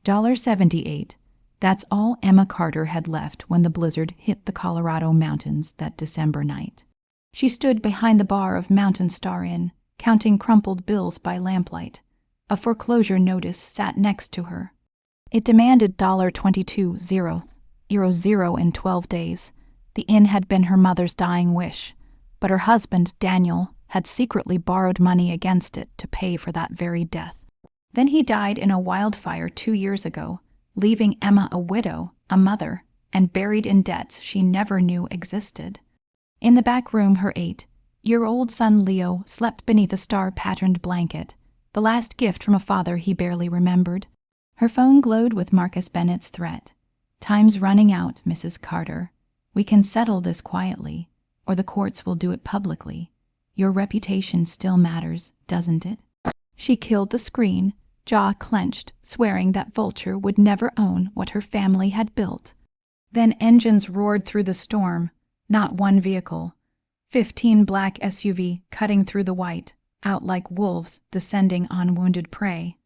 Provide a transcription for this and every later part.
$78. That's all Emma Carter had left when the blizzard hit the Colorado mountains that December night. She stood behind the bar of Mountain Star Inn, counting crumpled bills by lamplight. A foreclosure notice sat next to her. It demanded $22.00 in 12 days. The inn had been her mother's dying wish, but her husband, Daniel, had secretly borrowed money against it to pay for that very death. Then he died in a wildfire 2 years ago, leaving Emma a widow, a mother, and buried in debts she never knew existed. In the back room, her 8-year-old son Leo slept beneath a star-patterned blanket, the last gift from a father he barely remembered. Her phone glowed with Marcus Bennett's threat. "Time's running out, Mrs. Carter. We can settle this quietly, or the courts will do it publicly. Your reputation still matters, doesn't it?" She killed the screen, jaw clenched, swearing that Vulture would never own what her family had built. Then engines roared through the storm, not one vehicle. 15 black SUV cutting through the white, out like wolves descending on wounded prey.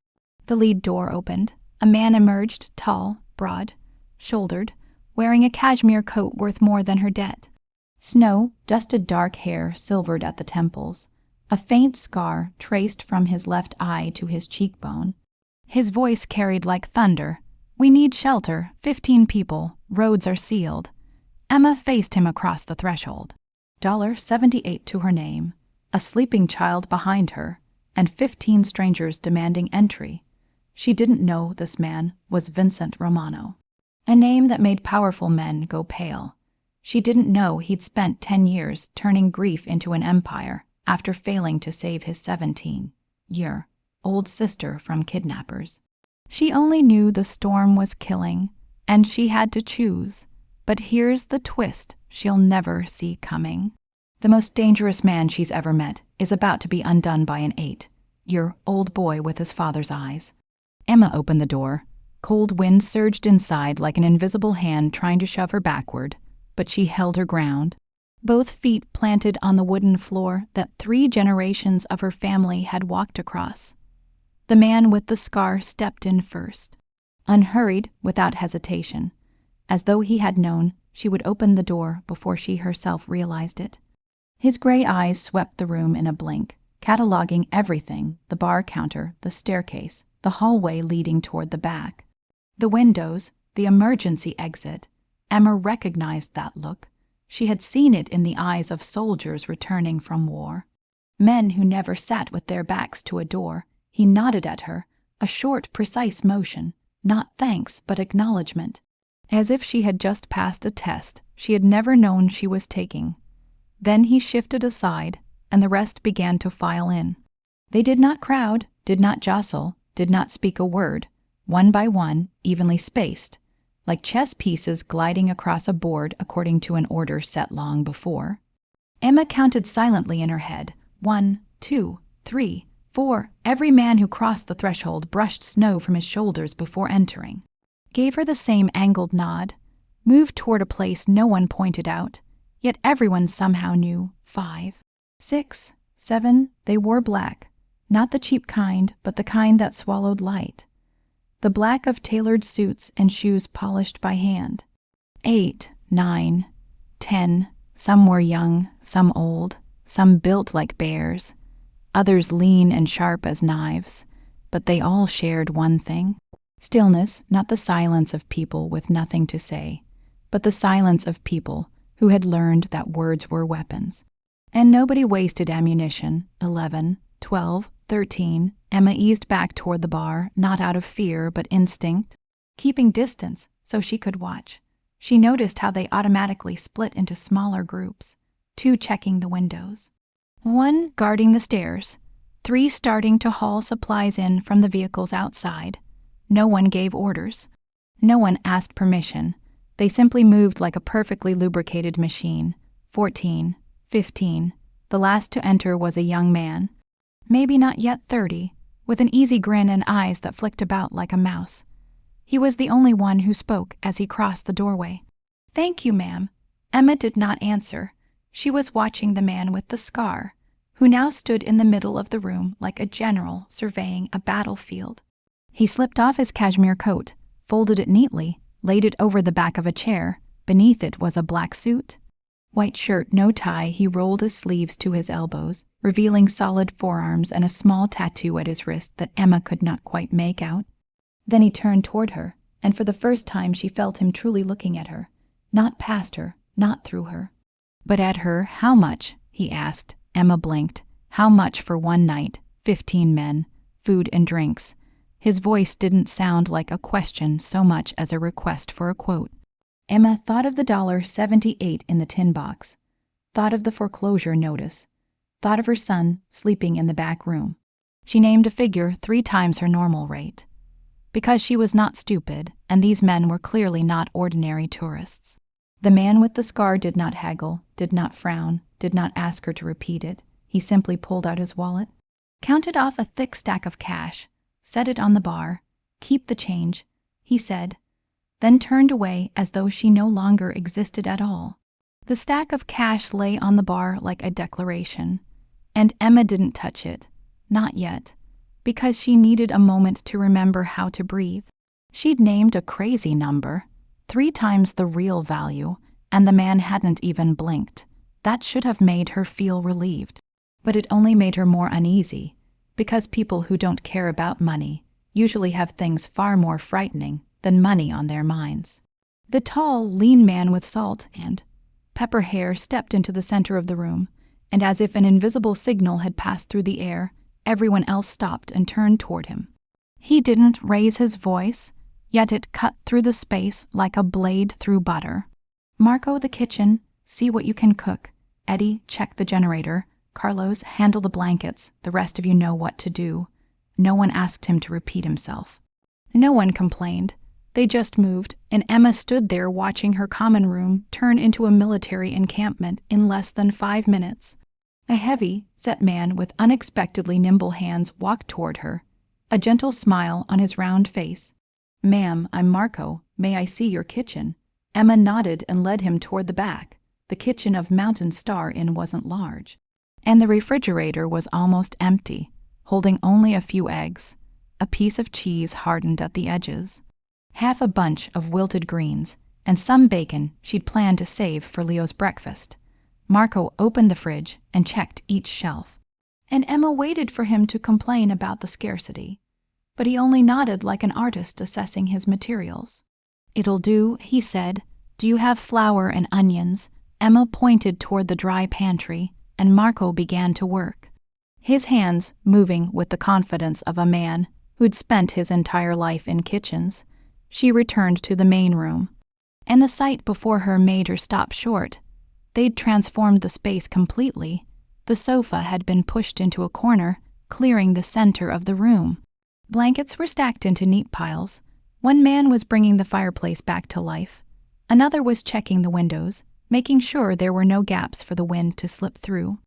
The lead door opened. A man emerged, tall, broad-shouldered, wearing a cashmere coat worth more than her debt. Snow-dusted dark hair silvered at the temples. A faint scar traced from his left eye to his cheekbone. His voice carried like thunder. "We need shelter, 15 people, roads are sealed." Emma faced him across the threshold. $78 to her name, a sleeping child behind her, and 15 strangers demanding entry. She didn't know this man was Vincent Romano, a name that made powerful men go pale. She didn't know he'd spent 10 years turning grief into an empire after failing to save his 17-year-old sister from kidnappers. She only knew the storm was killing, and she had to choose. But here's the twist she'll never see coming. The most dangerous man she's ever met is about to be undone by an 8-year-old boy with his father's eyes. Emma opened the door. Cold wind surged inside like an invisible hand trying to shove her backward, but she held her ground, both feet planted on the wooden floor that 3 generations of her family had walked across. The man with the scar stepped in first, unhurried, without hesitation, as though he had known she would open the door before she herself realized it. His gray eyes swept the room in a blink, cataloging everything: the bar counter, the staircase, the hallway leading toward the back, the windows, the emergency exit. Emma recognized that look. She had seen it in the eyes of soldiers returning from war. Men who never sat with their backs to a door. He nodded at her, a short, precise motion, not thanks but acknowledgement, as if she had just passed a test she had never known she was taking. Then he shifted aside, and the rest began to file in. They did not crowd, did not jostle, did not speak a word, one by one, evenly spaced, like chess pieces gliding across a board according to an order set long before. Emma counted silently in her head. 1, 2, 3, 4. Every man who crossed the threshold brushed snow from his shoulders before entering, gave her the same angled nod, moved toward a place no one pointed out, yet everyone somehow knew. 5, 6, 7. They wore black, not the cheap kind, but the kind that swallowed light. The black of tailored suits and shoes polished by hand. 8, 9, 10. Some were young, some old, some built like bears, others lean and sharp as knives, but they all shared one thing: stillness, not the silence of people with nothing to say, but the silence of people who had learned that words were weapons. And nobody wasted ammunition. 11, 12, 13. Emma eased back toward the bar, not out of fear but instinct, keeping distance so she could watch. She noticed how they automatically split into smaller groups, 2 checking the windows, 1 guarding the stairs, 3 starting to haul supplies in from the vehicles outside. No one gave orders. No one asked permission. They simply moved like a perfectly lubricated machine. 14, 15. The last to enter was a young man, maybe not yet 30, with an easy grin and eyes that flicked about like a mouse. He was the only one who spoke as he crossed the doorway. "Thank you, ma'am." Emma did not answer. She was watching the man with the scar, who now stood in the middle of the room like a general surveying a battlefield. He slipped off his cashmere coat, folded it neatly, laid it over the back of a chair. Beneath it was a black suit. White shirt, no tie. He rolled his sleeves to his elbows, revealing solid forearms and a small tattoo at his wrist that Emma could not quite make out. Then he turned toward her, and for the first time she felt him truly looking at her. Not past her, not through her, but at her. How much? He asked. Emma blinked. How much for one night? 15 men, food and drinks. His voice didn't sound like a question so much as a request for a quote. Emma thought of the $1.78 in the tin box, thought of the foreclosure notice, thought of her son sleeping in the back room. She named a figure 3 times her normal rate. Because she was not stupid, and these men were clearly not ordinary tourists. The man with the scar did not haggle, did not frown, did not ask her to repeat it. He simply pulled out his wallet, counted off a thick stack of cash, set it on the bar. Keep the change, he said, then turned away as though she no longer existed at all. The stack of cash lay on the bar like a declaration, and Emma didn't touch it, not yet, because she needed a moment to remember how to breathe. She'd named a crazy number, 3 times the real value, and the man hadn't even blinked. That should have made her feel relieved, but it only made her more uneasy, because people who don't care about money usually have things far more frightening than money on their minds. The tall, lean man with salt and pepper hair stepped into the center of the room, and as if an invisible signal had passed through the air, everyone else stopped and turned toward him. He didn't raise his voice, yet it cut through the space like a blade through butter. Marco, the kitchen, see what you can cook. Eddie, check the generator. Carlos, handle the blankets. The rest of you know what to do. No one asked him to repeat himself. No one complained. They just moved, and Emma stood there watching her common room turn into a military encampment in less than 5 minutes. A heavy, set man with unexpectedly nimble hands walked toward her, a gentle smile on his round face. "Ma'am, I'm Marco. May I see your kitchen?" Emma nodded and led him toward the back. The kitchen of Mountain Star Inn wasn't large, and the refrigerator was almost empty, holding only a few eggs, a piece of cheese hardened at the edges, half a bunch of wilted greens, and some bacon she'd planned to save for Leo's breakfast. Marco opened the fridge and checked each shelf, and Emma waited for him to complain about the scarcity, but he only nodded like an artist assessing his materials. "It'll do," he said. "Do you have flour and onions?" Emma pointed toward the dry pantry, and Marco began to work, his hands moving with the confidence of a man who'd spent his entire life in kitchens. She returned to the main room, and the sight before her made her stop short. They'd transformed the space completely. The sofa had been pushed into a corner, clearing the center of the room. Blankets were stacked into neat piles. One man was bringing the fireplace back to life. Another was checking the windows, making sure there were no gaps for the wind to slip through.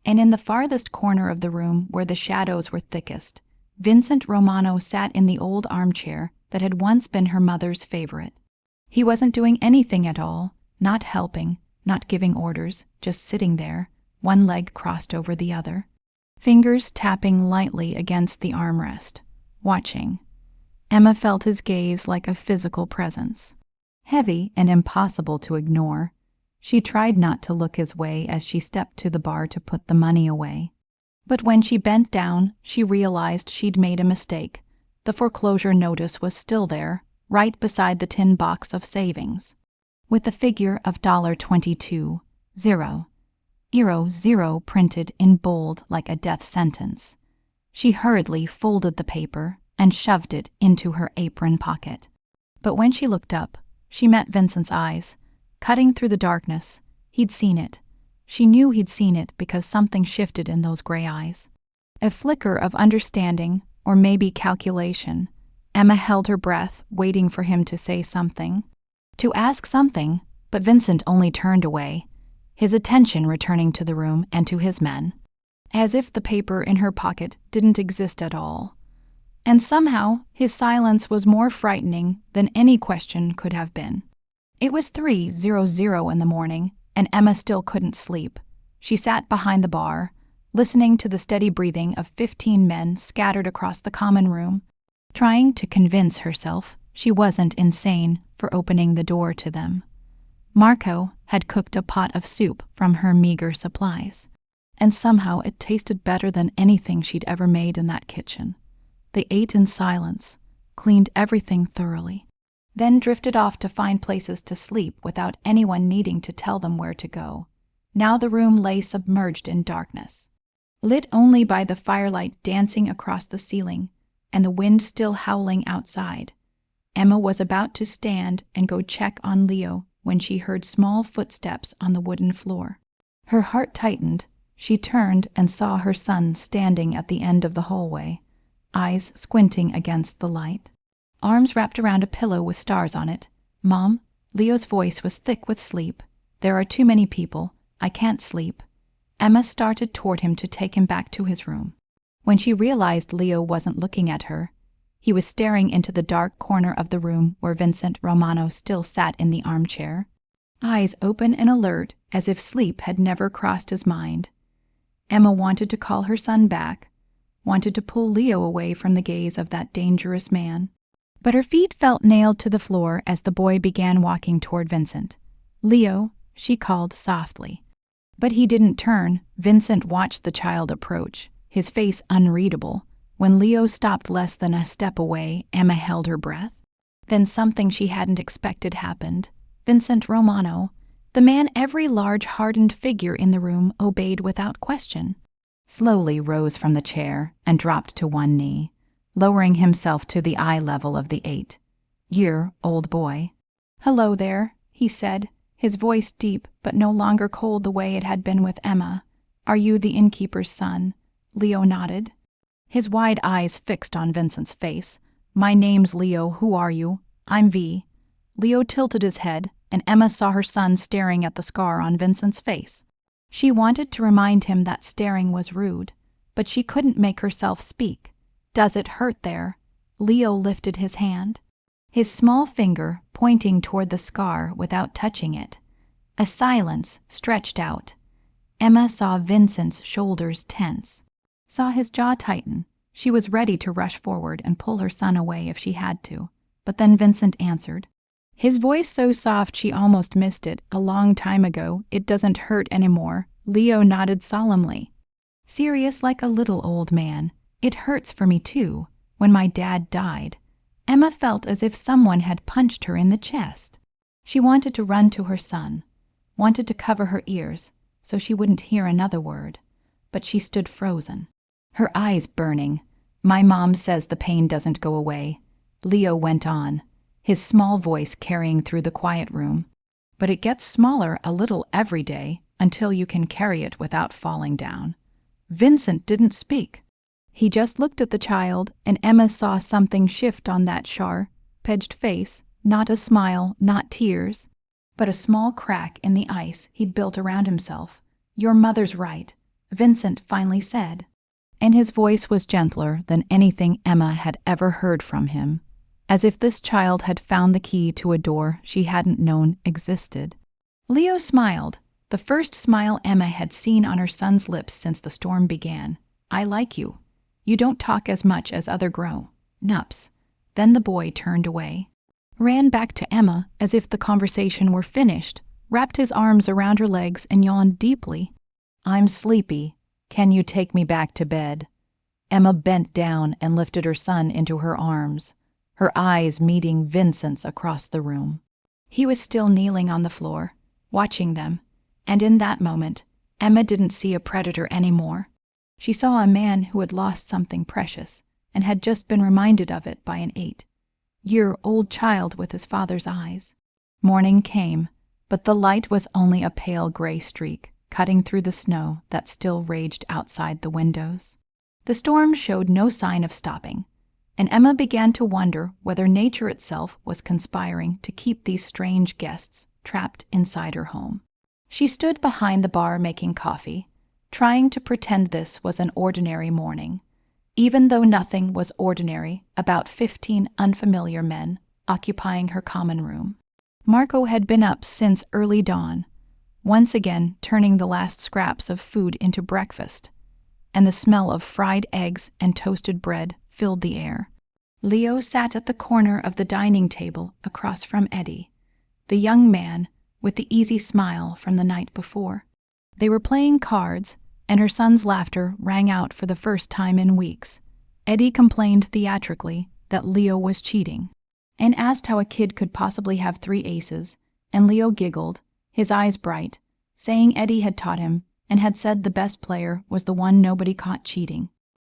And in the farthest corner of the room, where the shadows were thickest, Vincent Romano sat in the old armchair that had once been her mother's favorite. He wasn't doing anything at all, not helping, not giving orders, just sitting there, one leg crossed over the other, fingers tapping lightly against the armrest, watching. Emma felt his gaze like a physical presence, heavy and impossible to ignore. She tried not to look his way as she stepped to the bar to put the money away. But when she bent down, she realized she'd made a mistake. The foreclosure notice was still there, right beside the tin box of savings, with the figure of $22, 0 printed in bold like a death sentence. She hurriedly folded the paper and shoved it into her apron pocket. But when she looked up, she met Vincent's eyes, cutting through the darkness. He'd seen it. She knew he'd seen it because something shifted in those gray eyes. A flicker of understanding, or maybe calculation. Emma held her breath, waiting for him to say something, to ask something, but Vincent only turned away, his attention returning to the room and to his men, as if the paper in her pocket didn't exist at all. And somehow, his silence was more frightening than any question could have been. It was 3:00 in the morning, and Emma still couldn't sleep. She sat behind the bar, listening to the steady breathing of 15 men scattered across the common room, trying to convince herself she wasn't insane for opening the door to them. Marco had cooked a pot of soup from her meager supplies, and somehow it tasted better than anything she'd ever made in that kitchen. They ate in silence, cleaned everything thoroughly, then drifted off to find places to sleep without anyone needing to tell them where to go. Now the room lay submerged in darkness, lit only by the firelight dancing across the ceiling and the wind still howling outside. Emma was about to stand and go check on Leo when she heard small footsteps on the wooden floor. Her heart tightened. She turned and saw her son standing at the end of the hallway, eyes squinting against the light, arms wrapped around a pillow with stars on it. "Mom," Leo's voice was thick with sleep. "There are too many people. I can't sleep." Emma started toward him to take him back to his room. When she realized Leo wasn't looking at her, he was staring into the dark corner of the room where Vincent Romano still sat in the armchair, eyes open and alert as if sleep had never crossed his mind. Emma wanted to call her son back, wanted to pull Leo away from the gaze of that dangerous man. But her feet felt nailed to the floor as the boy began walking toward Vincent. "Leo," she called softly. But he didn't turn. Vincent watched the child approach, his face unreadable. When Leo stopped less than a step away, Emma held her breath. Then something she hadn't expected happened. Vincent Romano, the man every large hardened figure in the room obeyed without question, slowly rose from the chair and dropped to one knee, lowering himself to the eye level of the 8-year-old boy. "Hello there," he said, his voice deep but no longer cold the way it had been with Emma. "Are you the innkeeper's son?" Leo nodded, his wide eyes fixed on Vincent's face. "My name's Leo. Who are you?" "I'm V." Leo tilted his head, and Emma saw her son staring at the scar on Vincent's face. She wanted to remind him that staring was rude, but she couldn't make herself speak. "Does it hurt there?" Leo lifted his hand, his small finger pointing toward the scar without touching it. A silence stretched out. Emma saw Vincent's shoulders tense, saw his jaw tighten. She was ready to rush forward and pull her son away if she had to. But then Vincent answered, his voice so soft she almost missed it. "A long time ago. It doesn't hurt anymore." Leo nodded solemnly, serious like a little old man. "It hurts for me too. When my dad died." Emma felt as if someone had punched her in the chest. She wanted to run to her son, wanted to cover her ears so she wouldn't hear another word, but she stood frozen, her eyes burning. "My mom says the pain doesn't go away," Leo went on, his small voice carrying through the quiet room. "But it gets smaller a little every day until you can carry it without falling down." Vincent didn't speak. He just looked at the child, and Emma saw something shift on that sharp-edged face. Not a smile, not tears, but a small crack in the ice he'd built around himself. "Your mother's right," Vincent finally said, and his voice was gentler than anything Emma had ever heard from him, as if this child had found the key to a door she hadn't known existed. Leo smiled, the first smile Emma had seen on her son's lips since the storm began. "I like you. You don't talk as much as other grown-ups." Then the boy turned away, ran back to Emma as if the conversation were finished, wrapped his arms around her legs and yawned deeply. "I'm sleepy. Can you take me back to bed?" Emma bent down and lifted her son into her arms, her eyes meeting Vincent's across the room. He was still kneeling on the floor, watching them, and in that moment, Emma didn't see a predator anymore. She saw a man who had lost something precious and had just been reminded of it by an 8-year-old child with his father's eyes. Morning came, but the light was only a pale gray streak cutting through the snow that still raged outside the windows. The storm showed no sign of stopping, and Emma began to wonder whether nature itself was conspiring to keep these strange guests trapped inside her home. She stood behind the bar making coffee, trying to pretend this was an ordinary morning, even though nothing was ordinary about 15 unfamiliar men occupying her common room. Marco had been up since early dawn, once again turning the last scraps of food into breakfast, and the smell of fried eggs and toasted bread filled the air. Leo sat at the corner of the dining table across from Eddie, the young man with the easy smile from the night before. They were playing cards, and her son's laughter rang out for the first time in weeks. Eddie complained theatrically that Leo was cheating, and asked how a kid could possibly have 3 aces, and Leo giggled, his eyes bright, saying Eddie had taught him and had said the best player was the one nobody caught cheating.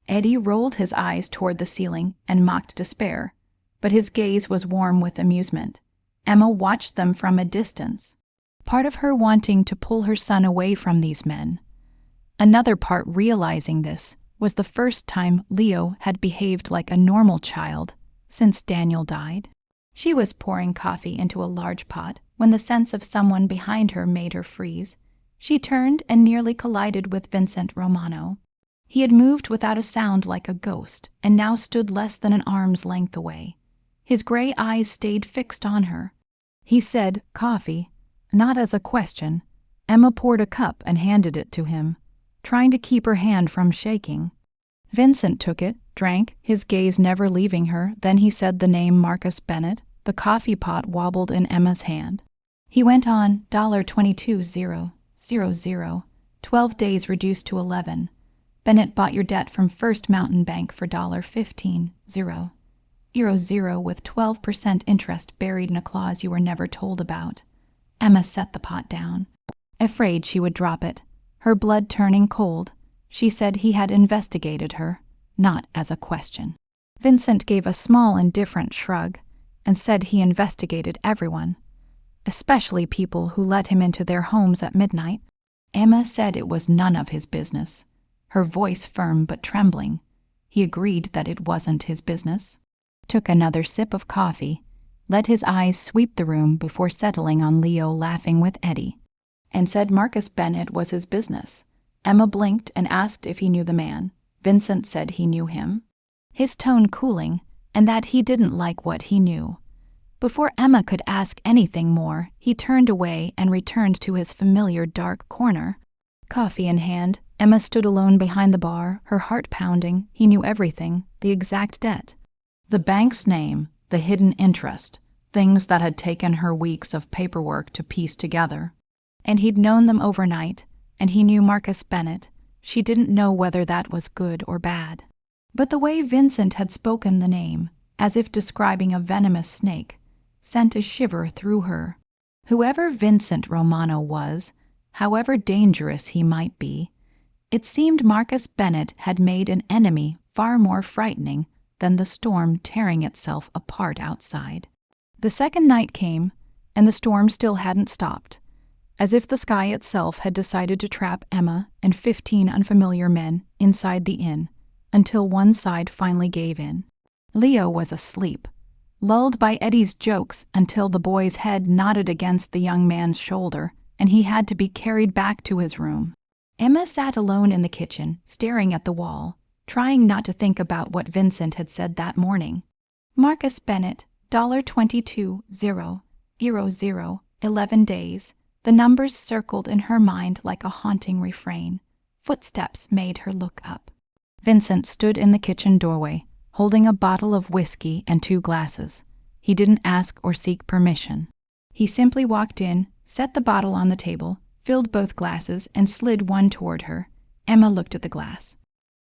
Eddie rolled his eyes toward the ceiling and mocked despair, but his gaze was warm with amusement. Emma watched them from a distance, part of her wanting to pull her son away from these men. Another part realizing this was the first time Leo had behaved like a normal child since Daniel died. She was pouring coffee into a large pot when the sense of someone behind her made her freeze. She turned and nearly collided with Vincent Romano. He had moved without a sound like a ghost and now stood less than an arm's length away. His gray eyes stayed fixed on her. He said, "Coffee," not as a question. Emma poured a cup and handed it to him, trying to keep her hand from shaking. Vincent took it, drank, his gaze never leaving her. Then he said the name Marcus Bennett. The coffee pot wobbled in Emma's hand. He went on, $22,000, 12 days reduced to 11. Bennett bought your debt from First Mountain Bank for $15,000 with 12% interest buried in a clause you were never told about. Emma set the pot down, afraid she would drop it, her blood turning cold. She said he had investigated her, not as a question. Vincent gave a small indifferent shrug and said he investigated everyone, especially people who let him into their homes at midnight. Emma said it was none of his business, her voice firm but trembling. He agreed that it wasn't his business, took another sip of coffee, let his eyes sweep the room before settling on Leo laughing with Eddie, and said Marcus Bennett was his business. Emma blinked and asked if he knew the man. Vincent said he knew him, his tone cooling, and that he didn't like what he knew. Before Emma could ask anything more, he turned away and returned to his familiar dark corner. Coffee in hand, Emma stood alone behind the bar, her heart pounding. He knew everything, the exact debt, the bank's name, the hidden interest, things that had taken her weeks of paperwork to piece together. And he'd known them overnight, and he knew Marcus Bennett. She didn't know whether that was good or bad. But the way Vincent had spoken the name, as if describing a venomous snake, sent a shiver through her. Whoever Vincent Romano was, however dangerous he might be, it seemed Marcus Bennett had made an enemy far more frightening than the storm tearing itself apart outside. The second night came, and the storm still hadn't stopped, as if the sky itself had decided to trap Emma and 15 unfamiliar men inside the inn, until one side finally gave in. Leo was asleep, lulled by Eddie's jokes until the boy's head nodded against the young man's shoulder, and he had to be carried back to his room. Emma sat alone in the kitchen, staring at the wall, trying not to think about what Vincent had said that morning. Marcus Bennett, $22,000, 11 days. The numbers circled in her mind like a haunting refrain. Footsteps made her look up. Vincent stood in the kitchen doorway, holding a bottle of whiskey and 2 glasses. He didn't ask or seek permission. He simply walked in, set the bottle on the table, filled both glasses, and slid one toward her. Emma looked at the glass,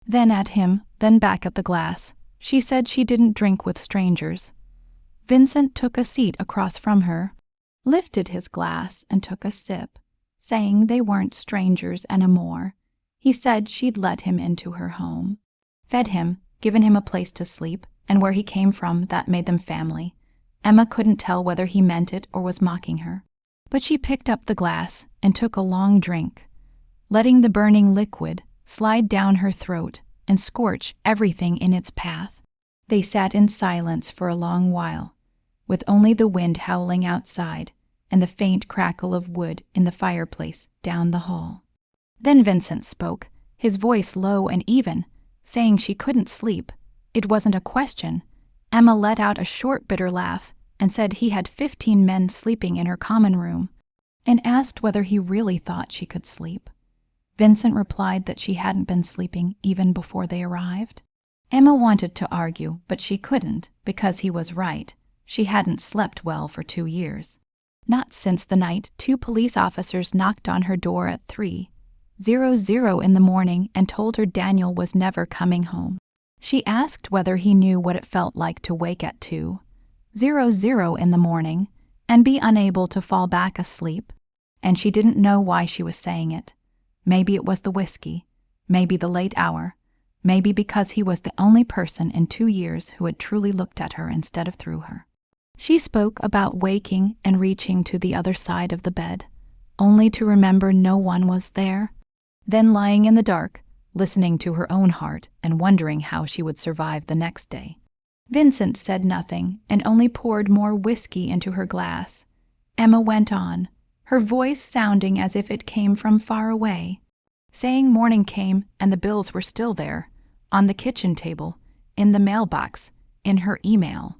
then at him, then back at the glass. She said she didn't drink with strangers. Vincent took a seat across from her, lifted his glass and took a sip, saying they weren't strangers anymore. He said she'd let him into her home, fed him, given him a place to sleep, and where he came from, that made them family. Emma couldn't tell whether he meant it or was mocking her, but she picked up the glass and took a long drink, letting the burning liquid slide down her throat and scorch everything in its path. They sat in silence for a long while, with only the wind howling outside and the faint crackle of wood in the fireplace down the hall. Then Vincent spoke, his voice low and even, saying she couldn't sleep. It wasn't a question. Emma let out a short, bitter laugh and said he had 15 men sleeping in her common room, and asked whether he really thought she could sleep. Vincent replied that she hadn't been sleeping even before they arrived. Emma wanted to argue, but she couldn't because he was right. She hadn't slept well for 2 years. Not since the night 2 police officers knocked on her door at 3:00 in the morning and told her Daniel was never coming home. She asked whether he knew what it felt like to wake at 2:00 in the morning and be unable to fall back asleep, and she didn't know why she was saying it. Maybe it was the whiskey, maybe the late hour, maybe because he was the only person in 2 years who had truly looked at her instead of through her. She spoke about waking and reaching to the other side of the bed, only to remember no one was there, then lying in the dark, listening to her own heart and wondering how she would survive the next day. Vincent said nothing and only poured more whiskey into her glass. Emma went on, her voice sounding as if it came from far away, saying morning came and the bills were still there, on the kitchen table, in the mailbox, in her email.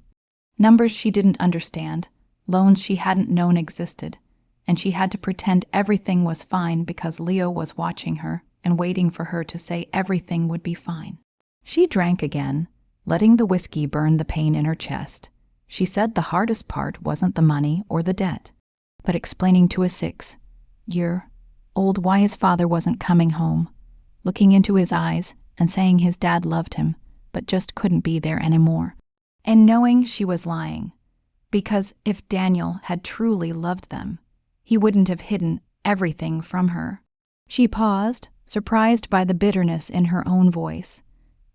Numbers she didn't understand, loans she hadn't known existed, and she had to pretend everything was fine because Leo was watching her and waiting for her to say everything would be fine. She drank again, letting the whiskey burn the pain in her chest. She said the hardest part wasn't the money or the debt, but explaining to a 6-year-old why his father wasn't coming home, looking into his eyes and saying his dad loved him but just couldn't be there anymore, and knowing she was lying, because if Daniel had truly loved them, he wouldn't have hidden everything from her. She paused, surprised by the bitterness in her own voice,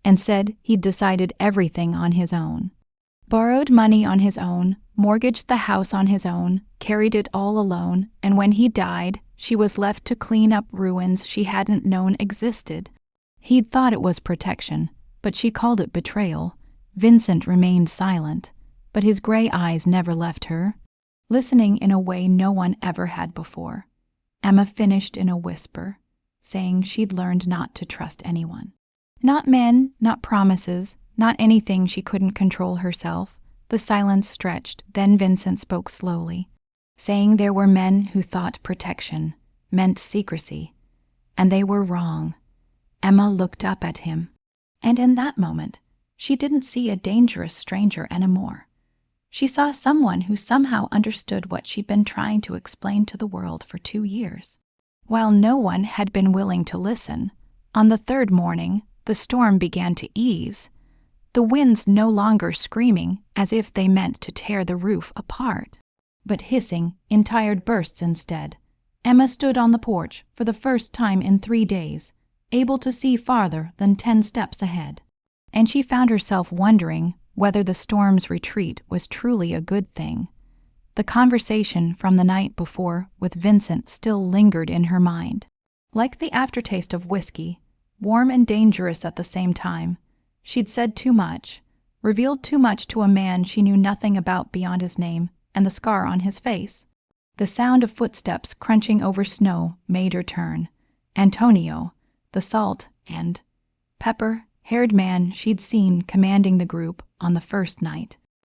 and said he'd decided everything on his own. Borrowed money on his own, mortgaged the house on his own, carried it all alone, and when he died, she was left to clean up ruins she hadn't known existed. He'd thought it was protection, but she called it betrayal. Vincent remained silent, but his gray eyes never left her, listening in a way no one ever had before. Emma finished in a whisper, saying she'd learned not to trust anyone. Not men, not promises, not anything she couldn't control herself. The silence stretched, then Vincent spoke slowly, saying there were men who thought protection meant secrecy, and they were wrong. Emma looked up at him, and in that moment, she didn't see a dangerous stranger anymore. She saw someone who somehow understood what she'd been trying to explain to the world for 2 years. While no one had been willing to listen, on the 3rd morning, the storm began to ease, the winds no longer screaming as if they meant to tear the roof apart, but hissing in tired bursts instead. Emma stood on the porch for the first time in 3 days, able to see farther than 10 steps ahead, and she found herself wondering whether the storm's retreat was truly a good thing. The conversation from the night before with Vincent still lingered in her mind. Like the aftertaste of whiskey, warm and dangerous at the same time, she'd said too much, revealed too much to a man she knew nothing about beyond his name and the scar on his face. The sound of footsteps crunching over snow made her turn. Antonio, the salt and pepper-haired man she'd seen commanding the group on the first night,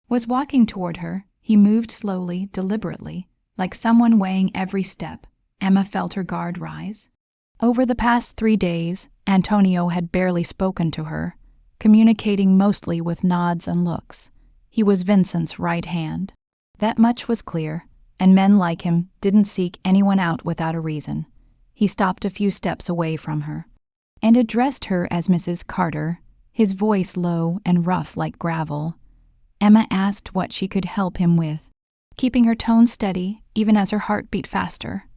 was walking toward her. He moved slowly, deliberately, like someone weighing every step. Emma felt her guard rise. Over the past 3 days, Antonio had barely spoken to her, communicating mostly with nods and looks. He was Vincent's right hand. That much was clear, and men like him didn't seek anyone out without a reason. He stopped a few steps away from her and addressed her as Mrs. Carter, his voice low and rough like gravel. Emma asked what she could help him with, keeping her tone steady even as her heart beat faster.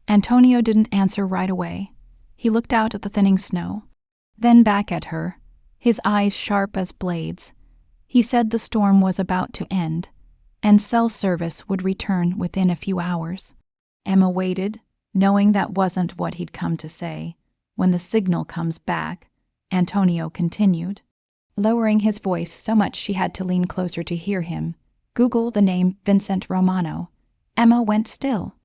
Antonio didn't answer right away. He looked out at the thinning snow, then back at her, his eyes sharp as blades. He said the storm was about to end, and cell service would return within a few hours. Emma waited, knowing that wasn't what he'd come to say. When the signal comes back, Antonio continued, lowering his voice so much she had to lean closer to hear him. Google the name Vincent Romano. Emma went still.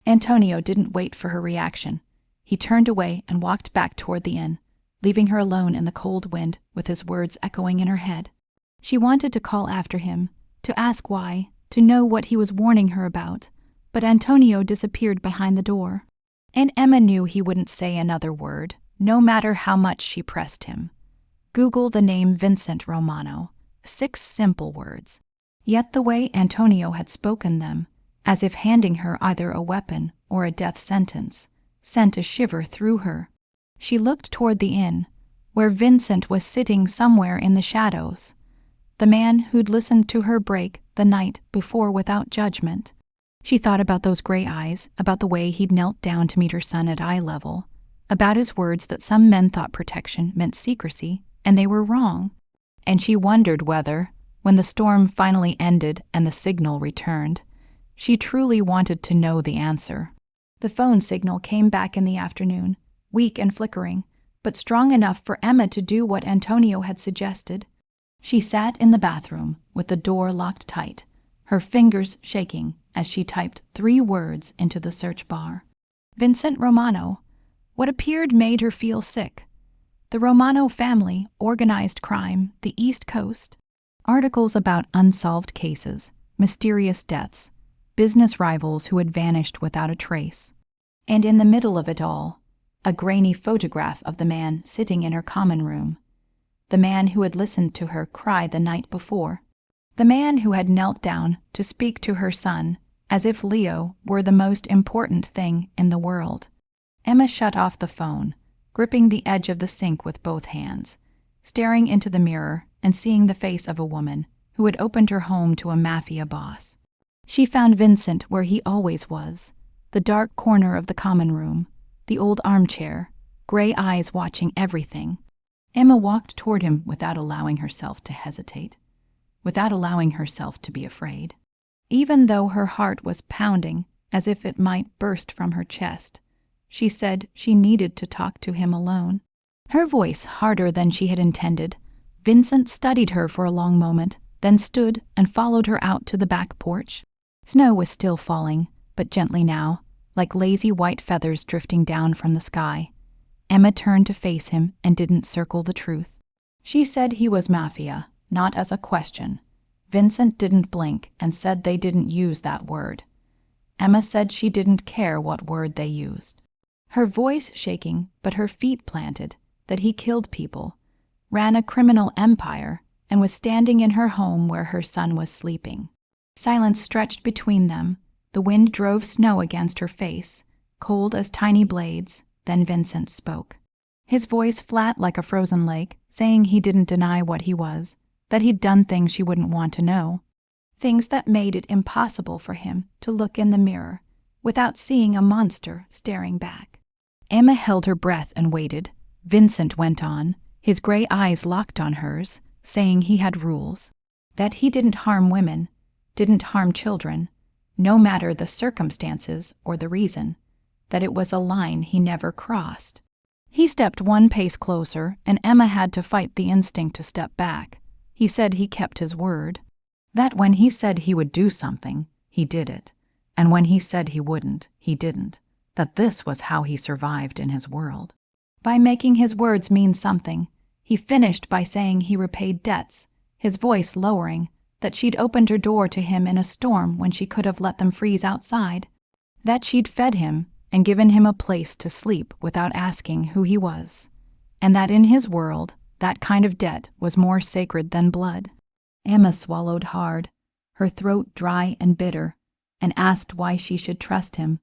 Antonio didn't wait for her reaction. He turned away and walked back toward the inn, leaving her alone in the cold wind with his words echoing in her head. She wanted to call after him, to ask why, to know what he was warning her about, but Antonio disappeared behind the door. And Emma knew he wouldn't say another word, no matter how much she pressed him. Google the name Vincent Romano. 6 simple words. Yet the way Antonio had spoken them, as if handing her either a weapon or a death sentence, sent a shiver through her. She looked toward the inn, where Vincent was sitting somewhere in the shadows, the man who'd listened to her break the night before without judgment. She thought about those gray eyes, about the way he'd knelt down to meet her son at eye level, about his words that some men thought protection meant secrecy, and they were wrong. And she wondered whether, when the storm finally ended and the signal returned, she truly wanted to know the answer. The phone signal came back in the afternoon, weak and flickering, but strong enough for Emma to do what Antonio had suggested. She sat in the bathroom with the door locked tight, her fingers shaking as she typed 3 words into the search bar. Vincent Romano. What appeared made her feel sick. The Romano family, organized crime, the East Coast. Articles about unsolved cases, mysterious deaths, business rivals who had vanished without a trace. And in the middle of it all, a grainy photograph of the man sitting in her common room. The man who had listened to her cry the night before. The man who had knelt down to speak to her son as if Leo were the most important thing in the world. Emma shut off the phone, gripping the edge of the sink with both hands, staring into the mirror and seeing the face of a woman who had opened her home to a mafia boss. She found Vincent where he always was, the dark corner of the common room, the old armchair, gray eyes watching everything. Emma walked toward him without allowing herself to hesitate, without allowing herself to be afraid. Even though her heart was pounding as if it might burst from her chest, she said she needed to talk to him alone. Her voice harder than she had intended. Vincent studied her for a long moment, then stood and followed her out to the back porch. Snow was still falling, but gently now, like lazy white feathers drifting down from the sky. Emma turned to face him and didn't circle the truth. She said he was mafia, not as a question. Vincent didn't blink and said they didn't use that word. Emma said she didn't care what word they used. Her voice shaking, but her feet planted, that he killed people, ran a criminal empire, and was standing in her home where her son was sleeping. Silence stretched between them. The wind drove snow against her face, cold as tiny blades. Then Vincent spoke. His voice flat like a frozen lake, saying he didn't deny what he was, that he'd done things she wouldn't want to know. Things that made it impossible for him to look in the mirror without seeing a monster staring back. Emma held her breath and waited. Vincent went on, his gray eyes locked on hers, saying he had rules, that he didn't harm women, didn't harm children, no matter the circumstances or the reason, that it was a line he never crossed. He stepped 1 pace closer, and Emma had to fight the instinct to step back. He said he kept his word, that when he said he would do something, he did it, and when he said he wouldn't, he didn't, that this was how he survived in his world. By making his words mean something, he finished by saying he repaid debts, his voice lowering, that she'd opened her door to him in a storm when she could have let them freeze outside, that she'd fed him and given him a place to sleep without asking who he was, and that in his world, that kind of debt was more sacred than blood. Emma swallowed hard, her throat dry and bitter, and asked why she should trust him.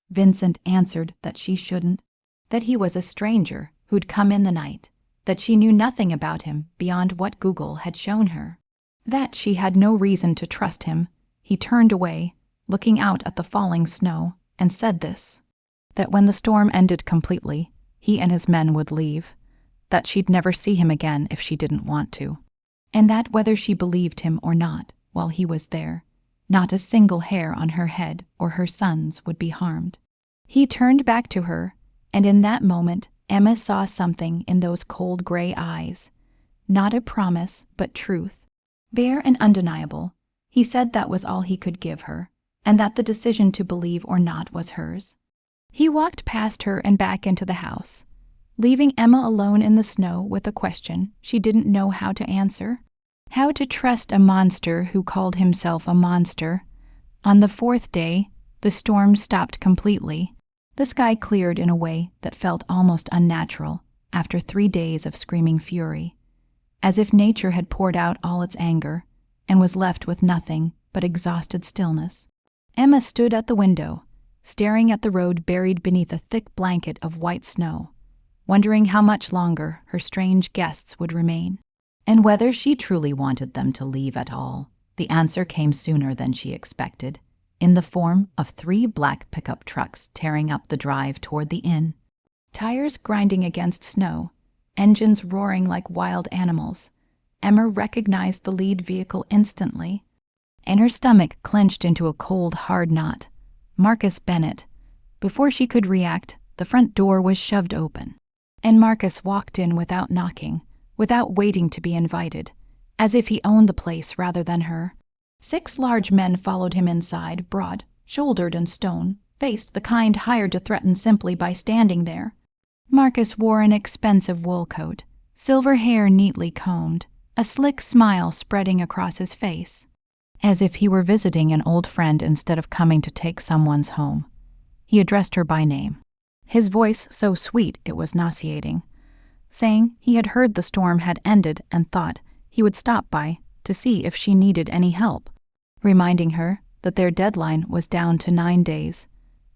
Vincent answered that she shouldn't, that he was a stranger who'd come in the night, that she knew nothing about him beyond what Google had shown her, that she had no reason to trust him. He turned away, looking out at the falling snow, and said this, that when the storm ended completely, he and his men would leave, that she'd never see him again if she didn't want to, and that whether she believed him or not while he was there, not a single hair on her head or her son's would be harmed. He turned back to her, and in that moment Emma saw something in those cold gray eyes, not a promise but truth, bare and undeniable. He said that was all he could give her, and that the decision to believe or not was hers. He walked past her and back into the house, leaving Emma alone in the snow with a question she didn't know how to answer. How to trust a monster who called himself a monster. On the 4th day, the storm stopped completely. The sky cleared in a way that felt almost unnatural after 3 days of screaming fury. as if nature had poured out all its anger and was left with nothing but exhausted stillness. Emma stood at the window, staring at the road buried beneath a thick blanket of white snow, wondering how much longer her strange guests would remain, and whether she truly wanted them to leave at all. The answer came sooner than she expected, in the form of 3 black pickup trucks tearing up the drive toward the inn. Tires grinding against snow, engines roaring like wild animals. Emma recognized the lead vehicle instantly, and her stomach clenched into a cold, hard knot. Marcus Bennett. Before she could react, the front door was shoved open, and Marcus walked in without knocking, without waiting to be invited, as if he owned the place rather than her. 6 large men followed him inside, broad-shouldered and stone-faced, the kind hired to threaten simply by standing there. Marcus wore an expensive wool coat, silver hair neatly combed, a slick smile spreading across his face, as if he were visiting an old friend instead of coming to take someone's home. He addressed her by name, his voice so sweet it was nauseating, saying he had heard the storm had ended and thought he would stop by to see if she needed any help, reminding her that their deadline was down to 9 days,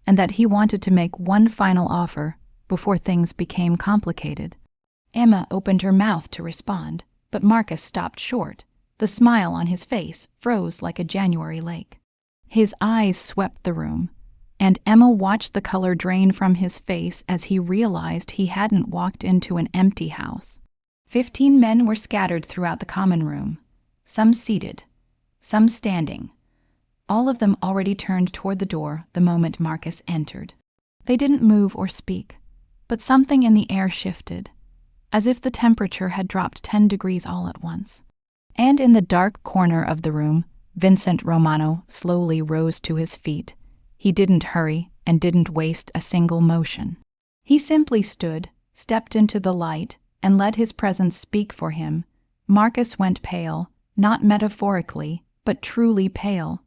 and that he wanted to make one final offer before things became complicated. Emma opened her mouth to respond, but Marcus stopped short. The smile on his face froze like a January lake. His eyes swept the room, and Emma watched the color drain from his face as he realized he hadn't walked into an empty house. 15 men were scattered throughout the common room, some seated, some standing, all of them already turned toward the door the moment Marcus entered. They didn't move or speak, but something in the air shifted, as if the temperature had dropped 10 degrees all at once. And in the dark corner of the room, Vincent Romano slowly rose to his feet. He didn't hurry and didn't waste a single motion. He simply stood, stepped into the light, and let his presence speak for him. Marcus went pale, not metaphorically, but truly pale,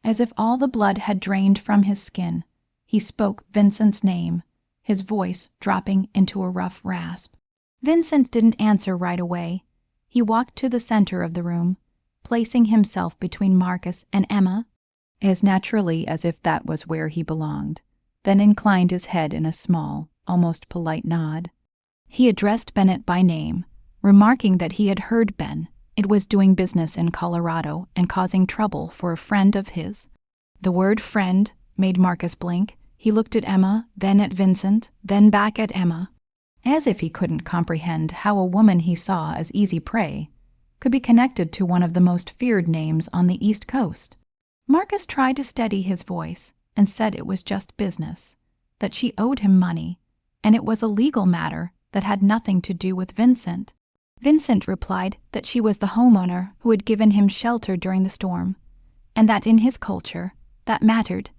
as if all the blood had drained from his skin. He spoke Vincent's name, his voice dropping into a rough rasp. Vincent didn't answer right away. He walked to the center of the room, placing himself between Marcus and Emma, as naturally as if that was where he belonged, then inclined his head in a small, almost polite nod. He addressed Bennett by name, remarking that he had heard Ben. It was doing business in Colorado and causing trouble for a friend of his. The word friend made Marcus blink. He looked at Emma, then at Vincent, then back at Emma, as if he couldn't comprehend how a woman he saw as easy prey could be connected to one of the most feared names on the East Coast. Marcus tried to steady his voice and said it was just business, that she owed him money, and it was a legal matter that had nothing to do with Vincent. Vincent replied that she was the homeowner who had given him shelter during the storm, and that in his culture, that mattered.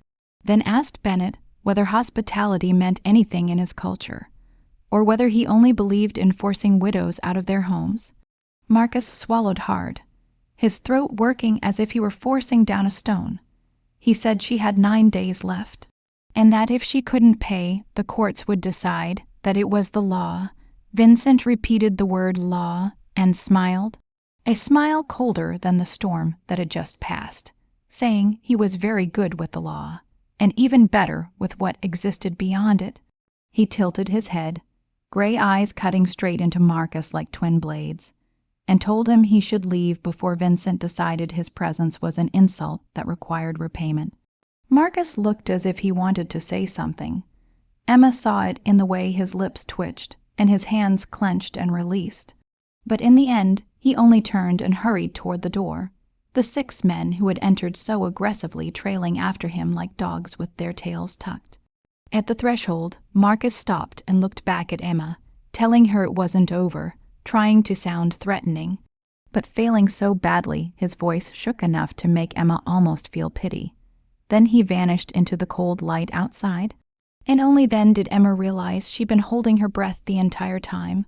Then asked Bennett whether hospitality meant anything in his culture, or whether he only believed in forcing widows out of their homes. Marcus swallowed hard, his throat working as if he were forcing down a stone. He said she had 9 days left, and that if she couldn't pay, the courts would decide that it was the law. Vincent repeated the word law and smiled, a smile colder than the storm that had just passed, saying he was very good with the law, and even better with what existed beyond it. He tilted his head, gray eyes cutting straight into Marcus like twin blades, and told him he should leave before Vincent decided his presence was an insult that required repayment. Marcus looked as if he wanted to say something. Emma saw it in the way his lips twitched and his hands clenched and released. But in the end, he only turned and hurried toward the door, the 6 men who had entered so aggressively trailing after him like dogs with their tails tucked. At the threshold, Marcus stopped and looked back at Emma, telling her it wasn't over, trying to sound threatening, but failing so badly his voice shook enough to make Emma almost feel pity. Then he vanished into the cold light outside, and only then did Emma realize she'd been holding her breath the entire time.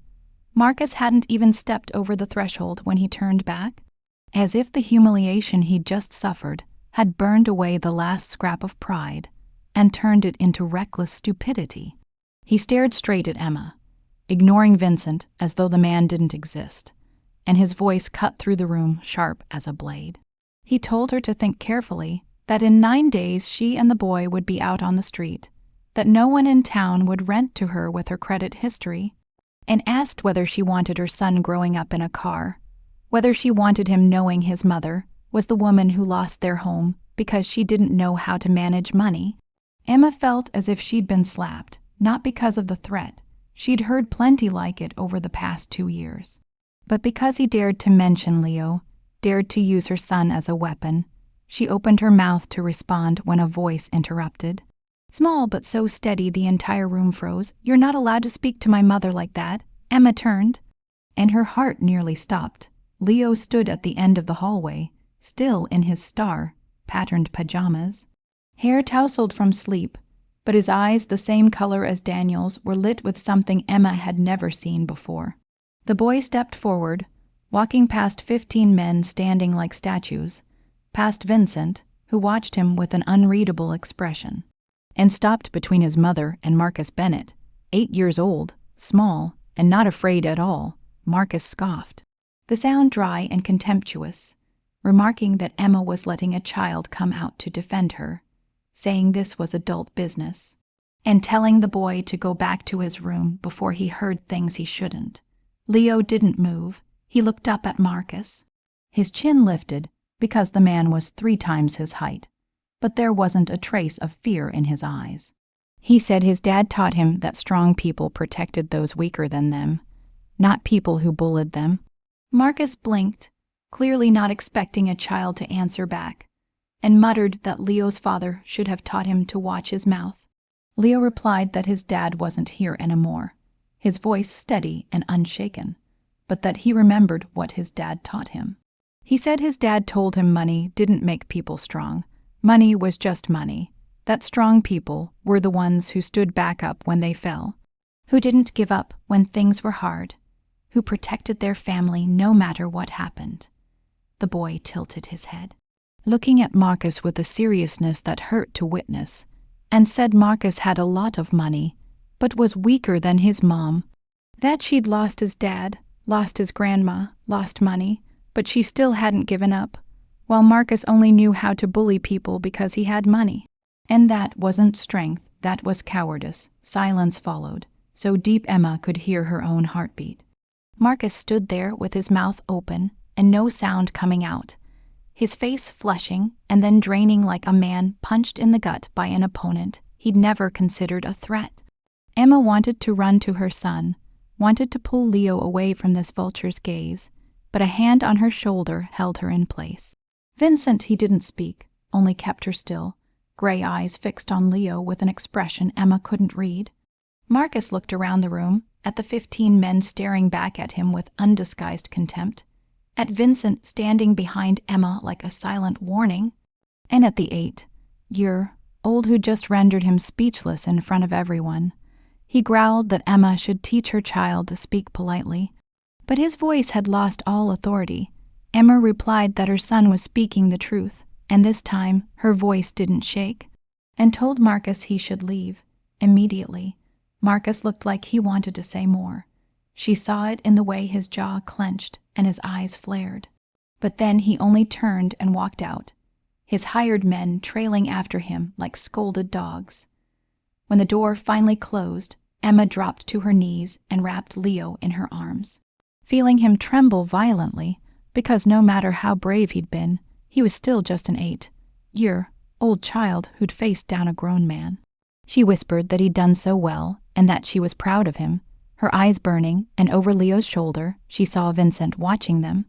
Marcus hadn't even stepped over the threshold when he turned back, as if the humiliation he'd just suffered had burned away the last scrap of pride and turned it into reckless stupidity. He stared straight at Emma, ignoring Vincent as though the man didn't exist, and his voice cut through the room sharp as a blade. He told her to think carefully, that in 9 days she and the boy would be out on the street, that no one in town would rent to her with her credit history, and asked whether she wanted her son growing up in a car, whether she wanted him knowing his mother was the woman who lost their home because she didn't know how to manage money. Emma felt as if she'd been slapped, not because of the threat. She'd heard plenty like it over the past 2 years. But because he dared to mention Leo, dared to use her son as a weapon, she opened her mouth to respond when a voice interrupted. Small but so steady the entire room froze. "You're not allowed to speak to my mother like that." Emma turned, and her heart nearly stopped. Leo stood at the end of the hallway, still in his star-patterned pajamas. Hair tousled from sleep, but his eyes, the same color as Daniel's, were lit with something Emma had never seen before. The boy stepped forward, walking past 15 men standing like statues, past Vincent, who watched him with an unreadable expression, and stopped between his mother and Marcus Bennett, 8 years old, small, and not afraid at all. Marcus scoffed, the sound dry and contemptuous, remarking that Emma was letting a child come out to defend her, saying this was adult business, and telling the boy to go back to his room before he heard things he shouldn't. Leo didn't move. He looked up at Marcus. His chin lifted because the man was 3 times his height, but there wasn't a trace of fear in his eyes. He said his dad taught him that strong people protected those weaker than them, not people who bullied them. Marcus blinked, clearly not expecting a child to answer back, and muttered that Leo's father should have taught him to watch his mouth. Leo replied that his dad wasn't here anymore, his voice steady and unshaken, but that he remembered what his dad taught him. He said his dad told him money didn't make people strong. Money was just money, that strong people were the ones who stood back up when they fell, who didn't give up when things were hard, who protected their family no matter what happened. The boy tilted his head, looking at Marcus with a seriousness that hurt to witness, and said Marcus had a lot of money, but was weaker than his mom, that she'd lost his dad, lost his grandma, lost money, but she still hadn't given up, while Marcus only knew how to bully people because he had money. And that wasn't strength, that was cowardice. Silence followed, so deep Emma could hear her own heartbeat. Marcus stood there with his mouth open and no sound coming out, his face flushing and then draining like a man punched in the gut by an opponent he'd never considered a threat. Emma wanted to run to her son, wanted to pull Leo away from this vulture's gaze, but a hand on her shoulder held her in place. Vincent, he didn't speak, only kept her still, gray eyes fixed on Leo with an expression Emma couldn't read. Marcus looked around the room, at the 15 men staring back at him with undisguised contempt, at Vincent standing behind Emma like a silent warning, and at the 8-year-old who just rendered him speechless in front of everyone. He growled that Emma should teach her child to speak politely, but his voice had lost all authority. Emma replied that her son was speaking the truth, and this time her voice didn't shake, and told Marcus he should leave immediately. Marcus looked like he wanted to say more. She saw it in the way his jaw clenched and his eyes flared. But then he only turned and walked out, his hired men trailing after him like scolded dogs. When the door finally closed, Emma dropped to her knees and wrapped Leo in her arms, feeling him tremble violently, because no matter how brave he'd been, he was still just an 8-year-old child who'd faced down a grown man. She whispered that he'd done so well and that she was proud of him, her eyes burning, and over Leo's shoulder she saw Vincent watching them,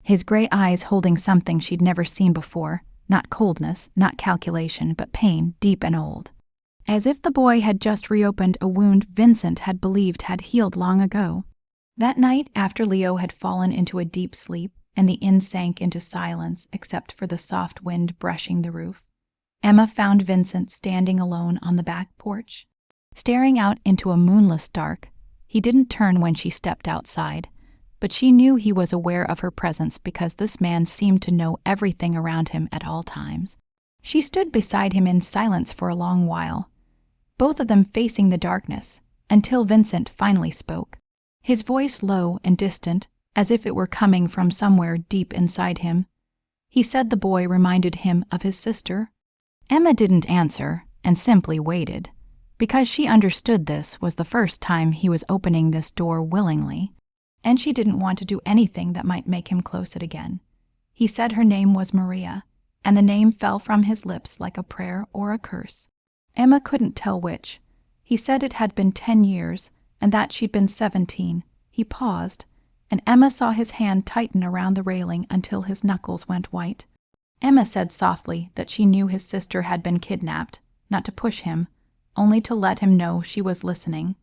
his gray eyes holding something she'd never seen before, not coldness, not calculation, but pain deep and old. As if the boy had just reopened a wound Vincent had believed had healed long ago. That night, after Leo had fallen into a deep sleep and the inn sank into silence except for the soft wind brushing the roof, Emma found Vincent standing alone on the back porch, staring out into a moonless dark. He didn't turn when she stepped outside, but she knew he was aware of her presence because this man seemed to know everything around him at all times. She stood beside him in silence for a long while, both of them facing the darkness, until Vincent finally spoke, his voice low and distant, as if it were coming from somewhere deep inside him. He said the boy reminded him of his sister. Emma didn't answer and simply waited, because she understood this was the first time he was opening this door willingly, and she didn't want to do anything that might make him close it again. He said her name was Maria, and the name fell from his lips like a prayer or a curse. Emma couldn't tell which. He said it had been 10 years, and that she'd been 17. He paused, and Emma saw his hand tighten around the railing until his knuckles went white. Emma said softly that she knew his sister had been kidnapped, not to push him, only to let him know she was listening.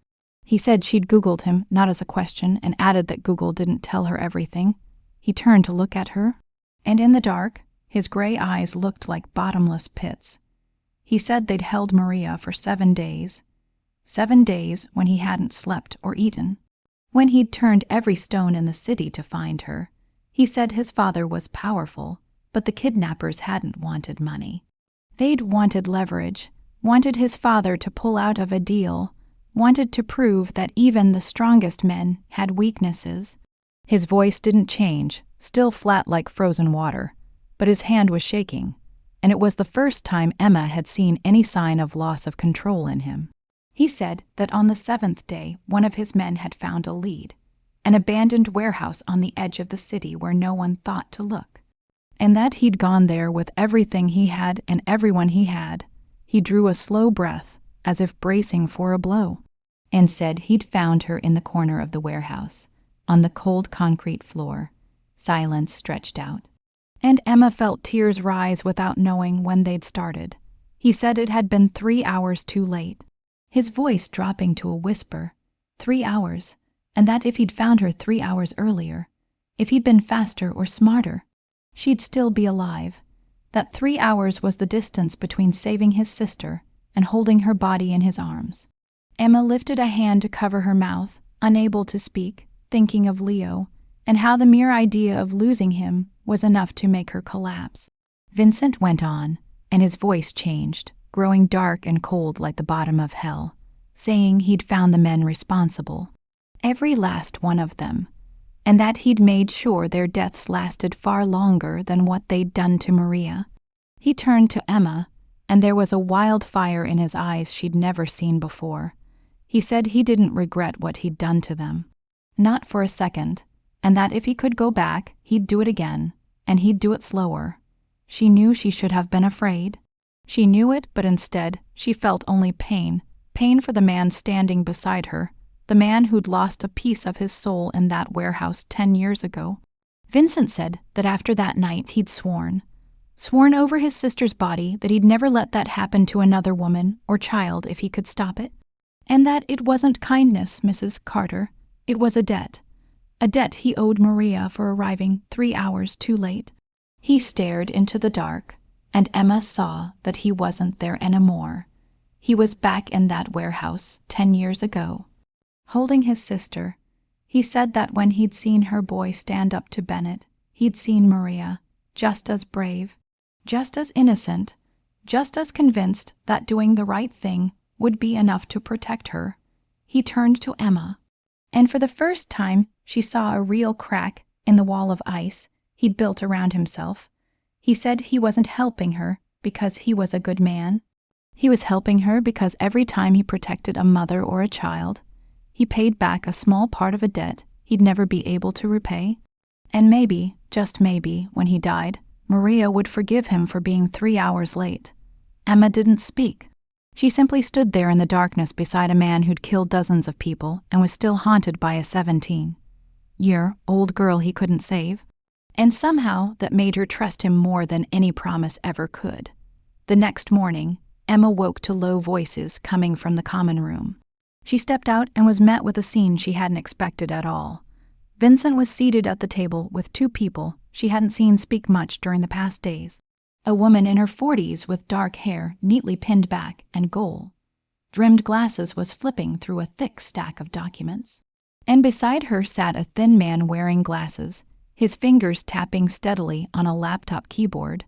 He said she'd Googled him, not as a question, and added that Google didn't tell her everything. He turned to look at her, and in the dark, his gray eyes looked like bottomless pits. He said they'd held Maria for 7 days. 7 days when he hadn't slept or eaten. When he'd turned every stone in the city to find her. He said his father was powerful, but the kidnappers hadn't wanted money. They'd wanted leverage, wanted his father to pull out of a deal, wanted to prove that even the strongest men had weaknesses. His voice didn't change, still flat like frozen water, but his hand was shaking, and it was the first time Emma had seen any sign of loss of control in him. He said that on the 7th day, one of his men had found a lead, an abandoned warehouse on the edge of the city where no one thought to look, and that he'd gone there with everything he had and everyone he had. He drew a slow breath, as if bracing for a blow, and said he'd found her in the corner of the warehouse, on the cold concrete floor. Silence stretched out, and Emma felt tears rise without knowing when they'd started. He said it had been 3 hours too late, his voice dropping to a whisper. 3 hours, and that if he'd found her 3 hours earlier, if he'd been faster or smarter, she'd still be alive. That 3 hours was the distance between saving his sister and holding her body in his arms. Emma lifted a hand to cover her mouth, unable to speak, thinking of Leo, and how the mere idea of losing him was enough to make her collapse. Vincent went on, and his voice changed, growing dark and cold like the bottom of hell, saying he'd found the men responsible, every last one of them, and that he'd made sure their deaths lasted far longer than what they'd done to Maria. He turned to Emma, and there was a wildfire in his eyes she'd never seen before. He said he didn't regret what he'd done to them, not for a second, and that if he could go back, he'd do it again, and he'd do it slower. She knew she should have been afraid. She knew it, but instead, she felt only pain for the man standing beside her, the man who'd lost a piece of his soul in that warehouse 10 years ago. Vincent said that after that night he'd sworn over his sister's body that he'd never let that happen to another woman or child if he could stop it, and that it wasn't kindness, Mrs. Carter, it was a debt he owed Maria for arriving 3 hours too late. He stared into the dark, and Emma saw that he wasn't there anymore. He was back in that warehouse 10 years ago, holding his sister. He said that when he'd seen her boy stand up to Bennett, he'd seen Maria, just as brave, just as innocent, just as convinced that doing the right thing would be enough to protect her. He turned to Emma, and for the first time she saw a real crack in the wall of ice he'd built around himself. He said he wasn't helping her because he was a good man. He was helping her because every time he protected a mother or a child, he paid back a small part of a debt he'd never be able to repay. And maybe, just maybe, when he died, Maria would forgive him for being 3 hours late. Emma didn't speak. She simply stood there in the darkness beside a man who'd killed dozens of people and was still haunted by a 17-year-old girl he couldn't save. And somehow that made her trust him more than any promise ever could. The next morning, Emma woke to low voices coming from the common room. She stepped out and was met with a scene she hadn't expected at all. Vincent was seated at the table with 2 people she hadn't seen speak much during the past days. A woman in her 40s with dark hair neatly pinned back and gold-rimmed glasses was flipping through a thick stack of documents. And beside her sat a thin man wearing glasses, his fingers tapping steadily on a laptop keyboard.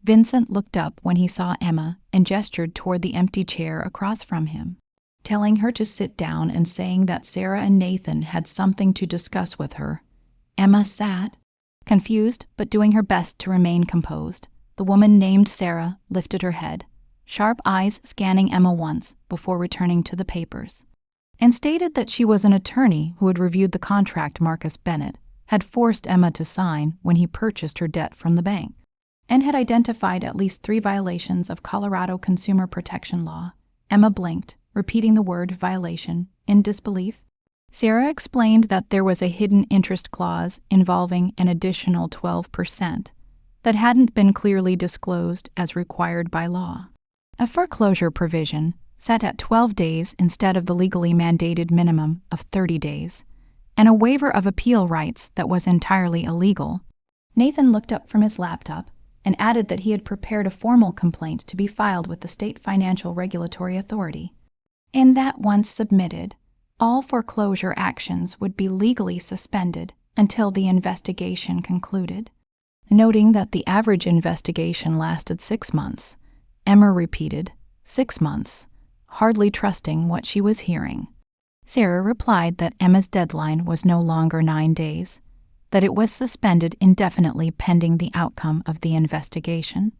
Vincent looked up when he saw Emma and gestured toward the empty chair across from him, telling her to sit down and saying that Sarah and Nathan had something to discuss with her. Emma sat, confused but doing her best to remain composed. The woman named Sarah lifted her head, sharp eyes scanning Emma once before returning to the papers, and stated that she was an attorney who had reviewed the contract Marcus Bennett had forced Emma to sign when he purchased her debt from the bank, and had identified at least 3 violations of Colorado consumer protection law. Emma blinked, repeating the word violation in disbelief. Sarah explained that there was a hidden interest clause involving an additional 12% that hadn't been clearly disclosed as required by law. A foreclosure provision set at 12 days instead of the legally mandated minimum of 30 days, and a waiver of appeal rights that was entirely illegal. Nathan looked up from his laptop and added that he had prepared a formal complaint to be filed with the State Financial Regulatory Authority, and that once submitted, all foreclosure actions would be legally suspended until the investigation concluded. Noting that the average investigation lasted 6 months, Emma repeated, 6 months, hardly trusting what she was hearing. Sarah replied that Emma's deadline was no longer 9 days, that it was suspended indefinitely pending the outcome of the investigation,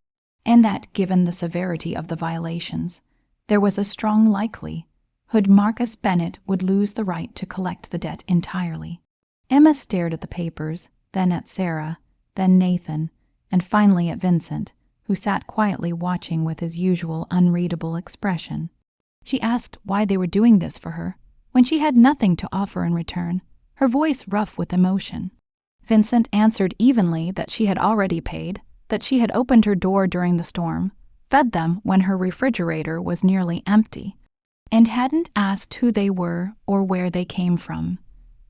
and that, given the severity of the violations, there was a strong likelihood Marcus Bennett would lose the right to collect the debt entirely. Emma stared at the papers, then at Sarah, then Nathan, and finally at Vincent, who sat quietly watching with his usual unreadable expression. She asked why they were doing this for her, when she had nothing to offer in return, her voice rough with emotion. Vincent answered evenly that she had already paid, that she had opened her door during the storm, fed them when her refrigerator was nearly empty, and hadn't asked who they were or where they came from,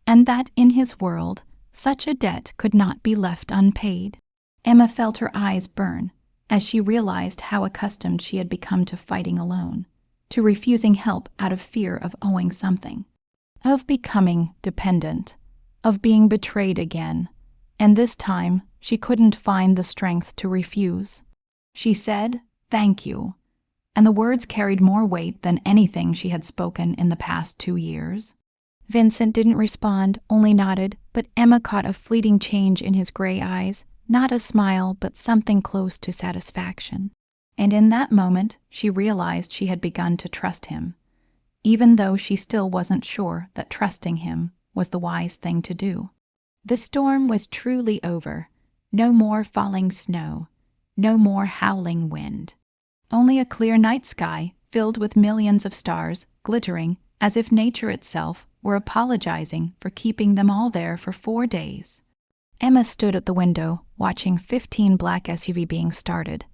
and that in his world, such a debt could not be left unpaid. Emma felt her eyes burn as she realized how accustomed she had become to fighting alone, to refusing help out of fear of owing something, of becoming dependent, of being betrayed again, and this time she couldn't find the strength to refuse. She said, "Thank you," and the words carried more weight than anything she had spoken in the past 2 years. Vincent didn't respond, only nodded, but Emma caught a fleeting change in his gray eyes, not a smile, but something close to satisfaction. And in that moment, she realized she had begun to trust him, even though she still wasn't sure that trusting him was the wise thing to do. The storm was truly over. No more falling snow, no more howling wind. Only a clear night sky filled with millions of stars glittering as if nature itself were apologizing for keeping them all there for 4 days. Emma stood at the window, watching 15 black SUV being started,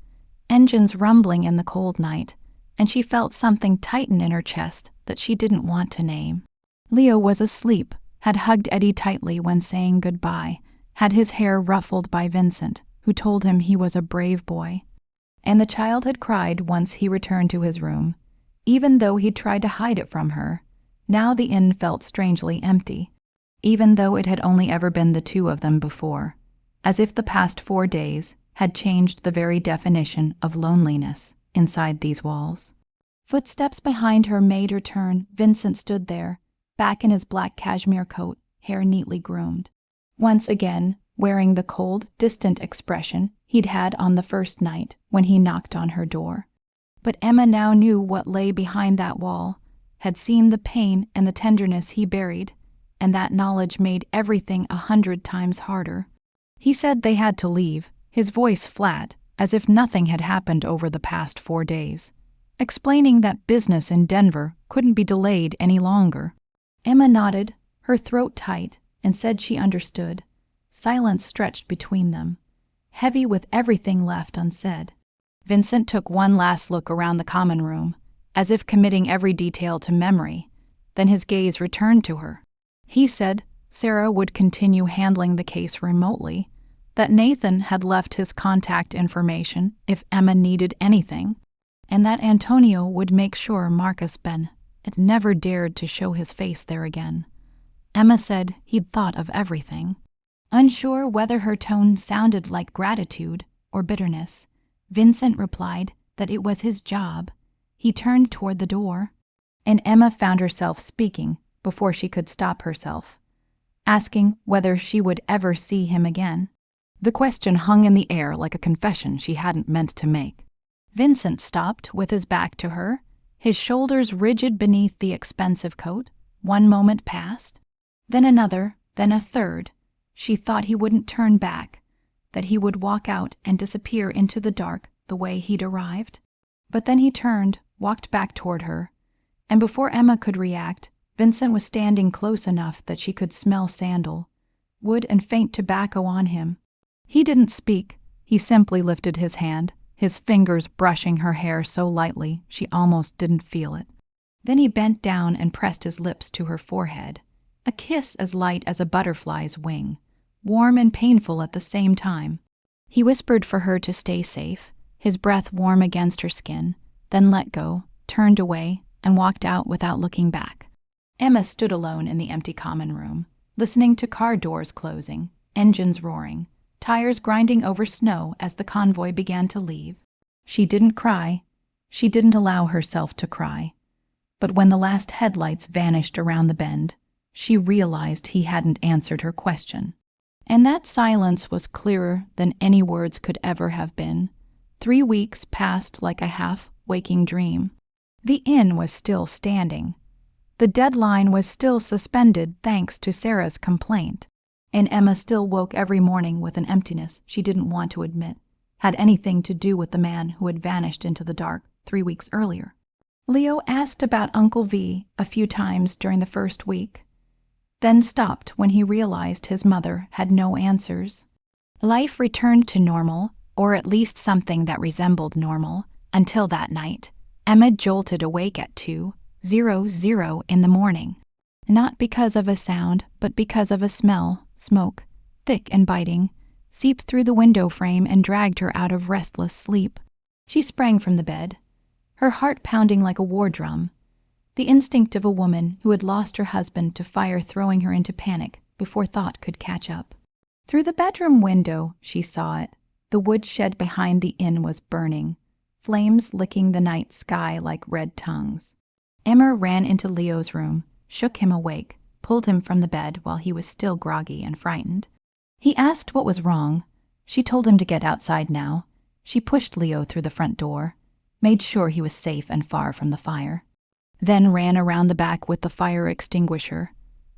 engines rumbling in the cold night, and she felt something tighten in her chest that she didn't want to name. Leo was asleep, had hugged Eddie tightly when saying goodbye, had his hair ruffled by Vincent, who told him he was a brave boy. And the child had cried once he returned to his room, even though he'd tried to hide it from her. Now the inn felt strangely empty, even though it had only ever been the 2 of them before, as if the past 4 days had changed the very definition of loneliness inside these walls. Footsteps behind her made her turn. Vincent stood there, back in his black cashmere coat, hair neatly groomed. Once again, wearing the cold, distant expression he'd had on the first night when he knocked on her door. But Emma now knew what lay behind that wall, had seen the pain and the tenderness he buried, and that knowledge made everything 100 times harder. He said they had to leave, his voice flat, as if nothing had happened over the past 4 days, explaining that business in Denver couldn't be delayed any longer. Emma nodded, her throat tight, and said she understood. Silence stretched between them, heavy with everything left unsaid. Vincent took one last look around the common room, as if committing every detail to memory. Then his gaze returned to her. He said Sarah would continue handling the case remotely, that Nathan had left his contact information if Emma needed anything, and that Antonio would make sure Marcus Bennett never dared to show his face there again. Emma said he'd thought of everything. Unsure whether her tone sounded like gratitude or bitterness, Vincent replied that it was his job. He turned toward the door, and Emma found herself speaking before she could stop herself. asking whether she would ever see him again. The question hung in the air like a confession she hadn't meant to make. Vincent stopped with his back to her, his shoulders rigid beneath the expensive coat. One moment passed, then another, then a third. She thought he wouldn't turn back, that he would walk out and disappear into the dark the way he'd arrived. But then he turned, walked back toward her, and before Emma could react, Vincent was standing close enough that she could smell sandal, wood and faint tobacco on him. He didn't speak. He simply lifted his hand, his fingers brushing her hair so lightly she almost didn't feel it. Then he bent down and pressed his lips to her forehead, a kiss as light as a butterfly's wing, warm and painful at the same time. He whispered for her to stay safe, his breath warm against her skin, then let go, turned away, and walked out without looking back. Emma stood alone in the empty common room, listening to car doors closing, engines roaring, tires grinding over snow as the convoy began to leave. She didn't cry. She didn't allow herself to cry. But when the last headlights vanished around the bend, she realized he hadn't answered her question. And that silence was clearer than any words could ever have been. 3 weeks passed like a half-waking dream. The inn was still standing. The deadline was still suspended thanks to Sarah's complaint. And Emma still woke every morning with an emptiness she didn't want to admit had anything to do with the man who had vanished into the dark 3 weeks earlier. Leo asked about Uncle V a few times during the first week, then stopped when he realized his mother had no answers. Life returned to normal, or at least something that resembled normal, until that night. Emma jolted awake at 2:00 in the morning. Not because of a sound, but because of a smell. Smoke, thick and biting, seeped through the window frame and dragged her out of restless sleep. She sprang from the bed, her heart pounding like a war drum, the instinct of a woman who had lost her husband to fire throwing her into panic before thought could catch up. Through the bedroom window, she saw it. The woodshed behind the inn was burning, flames licking the night sky like red tongues. Emma ran into Leo's room, shook him awake, pulled him from the bed while he was still groggy and frightened. He asked what was wrong. She told him to get outside now. She pushed Leo through the front door, made sure he was safe and far from the fire, then ran around the back with the fire extinguisher.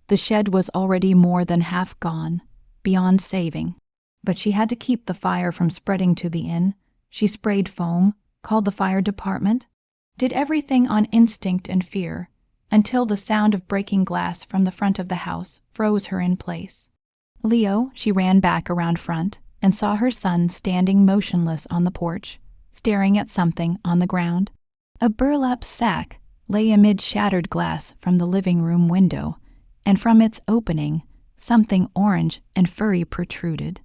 The shed was already more than half gone, beyond saving, but she had to keep the fire from spreading to the inn. She sprayed foam, called the fire department, did everything on instinct and fear, until the sound of breaking glass from the front of the house froze her in place. Leo, she ran back around front and saw her son standing motionless on the porch, staring at something on the ground. A burlap sack lay amid shattered glass from the living room window, and from its opening, something orange and furry protruded.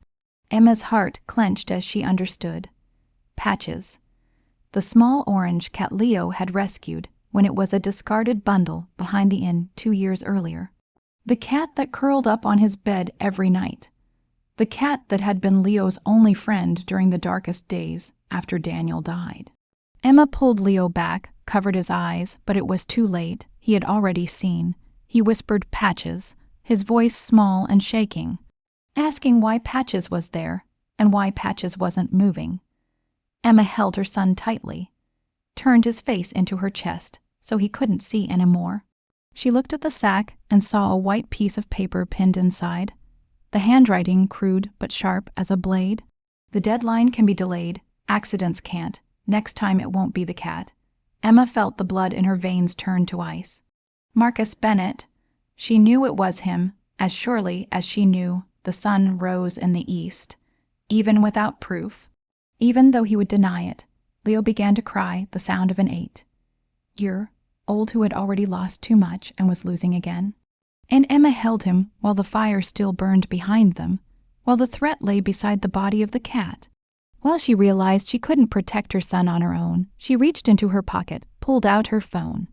Emma's heart clenched as she understood. Patches. The small orange cat Leo had rescued when it was a discarded bundle behind the inn 2 years earlier. The cat that curled up on his bed every night. The cat that had been Leo's only friend during the darkest days after Daniel died. Emma pulled Leo back, covered his eyes, but it was too late. He had already seen. He whispered Patches, his voice small and shaking, asking why Patches was there and why Patches wasn't moving. Emma held her son tightly, turned his face into her chest so he couldn't see anymore. She looked at the sack and saw a white piece of paper pinned inside, the handwriting crude but sharp as a blade. The deadline can be delayed, accidents can't. Next time it won't be the cat. Emma felt the blood in her veins turn to ice. Marcus Bennett. She knew it was him, as surely as she knew the sun rose in the east, even without proof. Even though he would deny it, Leo began to cry the sound of an 8-year old who had already lost too much and was losing again. And Emma held him while the fire still burned behind them, while the threat lay beside the body of the cat. While she realized she couldn't protect her son on her own, she reached into her pocket, pulled out her phone,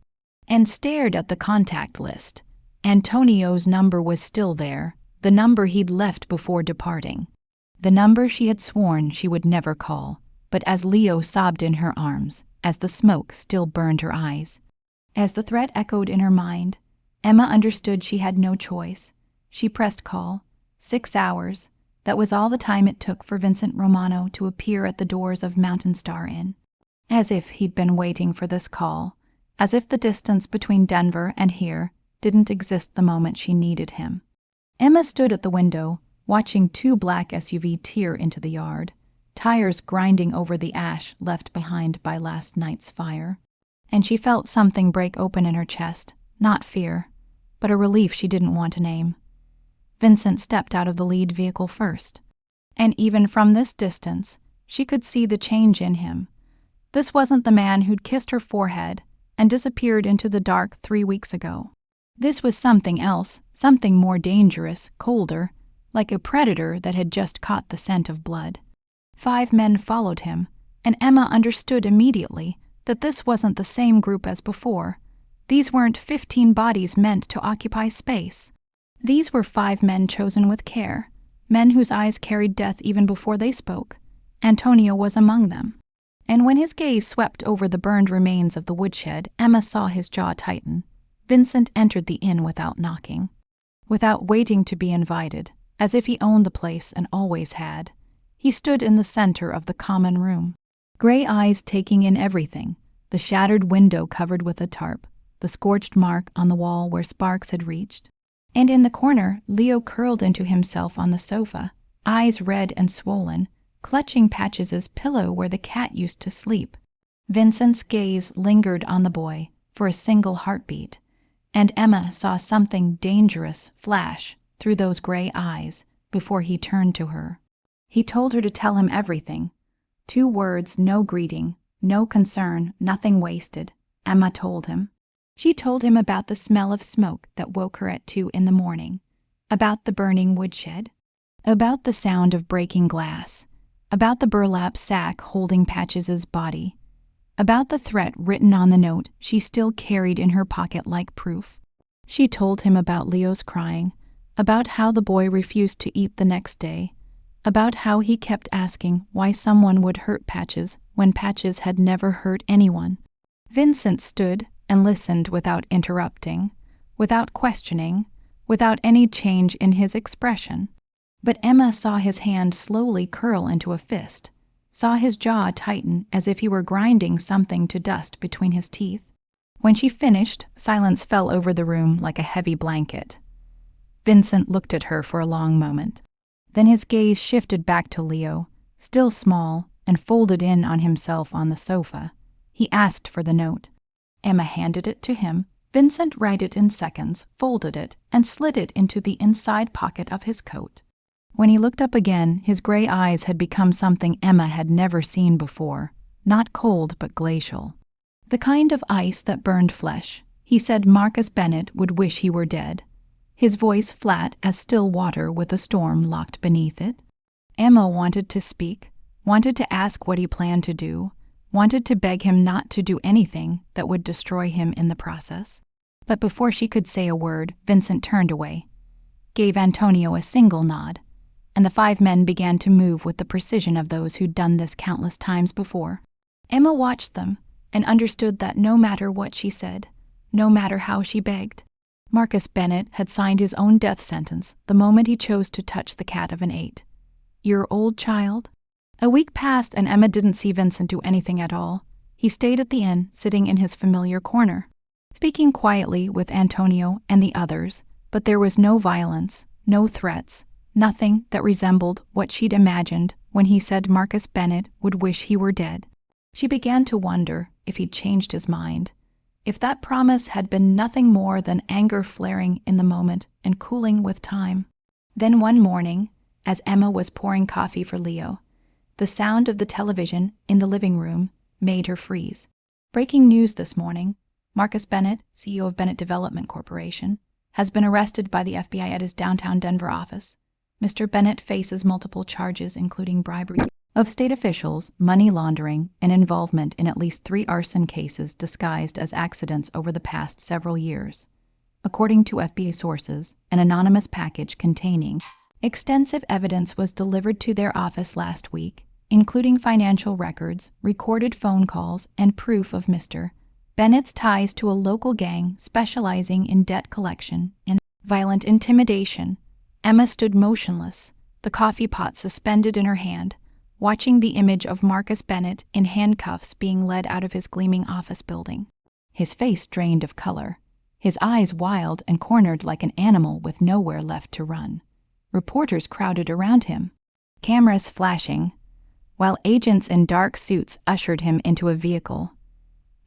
and stared at the contact list. Antonio's number was still there, the number he'd left before departing. The number she had sworn she would never call, but as Leo sobbed in her arms, as the smoke still burned her eyes, as the threat echoed in her mind, Emma understood she had no choice. She pressed call. 6 hours. That was all the time it took for Vincent Romano to appear at the doors of Mountain Star Inn. As if he'd been waiting for this call. As if the distance between Denver and here didn't exist the moment she needed him. Emma stood at the window, watching 2 black SUVs tear into the yard, tires grinding over the ash left behind by last night's fire. And she felt something break open in her chest, not fear, but a relief she didn't want to name. Vincent stepped out of the lead vehicle first, and even from this distance, she could see the change in him. This wasn't the man who'd kissed her forehead and disappeared into the dark 3 weeks ago. This was something else, something more dangerous, colder, like a predator that had just caught the scent of blood. 5 men followed him, and Emma understood immediately that this wasn't the same group as before. These weren't 15 bodies meant to occupy space. These were 5 men chosen with care, men whose eyes carried death even before they spoke. Antonio was among them. And when his gaze swept over the burned remains of the woodshed, Emma saw his jaw tighten. Vincent entered the inn without knocking, without waiting to be invited, as if he owned the place and always had. He stood in the center of the common room, gray eyes taking in everything, the shattered window covered with a tarp, the scorched mark on the wall where sparks had reached. And in the corner, Leo curled into himself on the sofa, eyes red and swollen, clutching Patches's pillow where the cat used to sleep. Vincent's gaze lingered on the boy for a single heartbeat, and Emma saw something dangerous flash through those gray eyes before he turned to her. He told her to tell him everything. 2 words, no greeting, no concern, nothing wasted. Emma told him. She told him about the smell of smoke that woke her at 2 in the morning, about the burning woodshed, about the sound of breaking glass, about the burlap sack holding Patches's body, about the threat written on the note she still carried in her pocket like proof. She told him about Leo's crying, about how the boy refused to eat the next day, about how he kept asking why someone would hurt Patches when Patches had never hurt anyone. Vincent stood and listened without interrupting, without questioning, without any change in his expression. But Emma saw his hand slowly curl into a fist, saw his jaw tighten as if he were grinding something to dust between his teeth. When she finished, silence fell over the room like a heavy blanket. Vincent looked at her for a long moment. Then his gaze shifted back to Leo, still small and folded in on himself on the sofa. He asked for the note. Emma handed it to him. Vincent read it in seconds, folded it, and slid it into the inside pocket of his coat. When he looked up again, his gray eyes had become something Emma had never seen before, not cold but glacial. The kind of ice that burned flesh. He said Marcus Bennett would wish he were dead. His voice flat as still water with a storm locked beneath it. Emma wanted to speak, wanted to ask what he planned to do, wanted to beg him not to do anything that would destroy him in the process. But before she could say a word, Vincent turned away, gave Antonio a single nod, and the 5 men began to move with the precision of those who'd done this countless times before. Emma watched them and understood that no matter what she said, no matter how she begged, Marcus Bennett had signed his own death sentence the moment he chose to touch the cat of an 8. Your old child? A week passed and Emma didn't see Vincent do anything at all. He stayed at the inn, sitting in his familiar corner, speaking quietly with Antonio and the others, but there was no violence, no threats, nothing that resembled what she'd imagined when he said Marcus Bennett would wish he were dead. She began to wonder if he'd changed his mind, if that promise had been nothing more than anger flaring in the moment and cooling with time. Then one morning, as Emma was pouring coffee for Leo, the sound of the television in the living room made her freeze. Breaking news this morning: Marcus Bennett, CEO of Bennett Development Corporation, has been arrested by the FBI at his downtown Denver office. Mr. Bennett faces multiple charges including bribery of state officials, money laundering, and involvement in at least 3 arson cases disguised as accidents over the past several years. According to FBI sources, an anonymous package containing extensive evidence was delivered to their office last week, including financial records, recorded phone calls, and proof of Mr. Bennett's ties to a local gang specializing in debt collection and violent intimidation, Emma stood motionless, the coffee pot suspended in her hand, watching the image of Marcus Bennett in handcuffs being led out of his gleaming office building. His face drained of color, his eyes wild and cornered like an animal with nowhere left to run. Reporters crowded around him, cameras flashing, while agents in dark suits ushered him into a vehicle.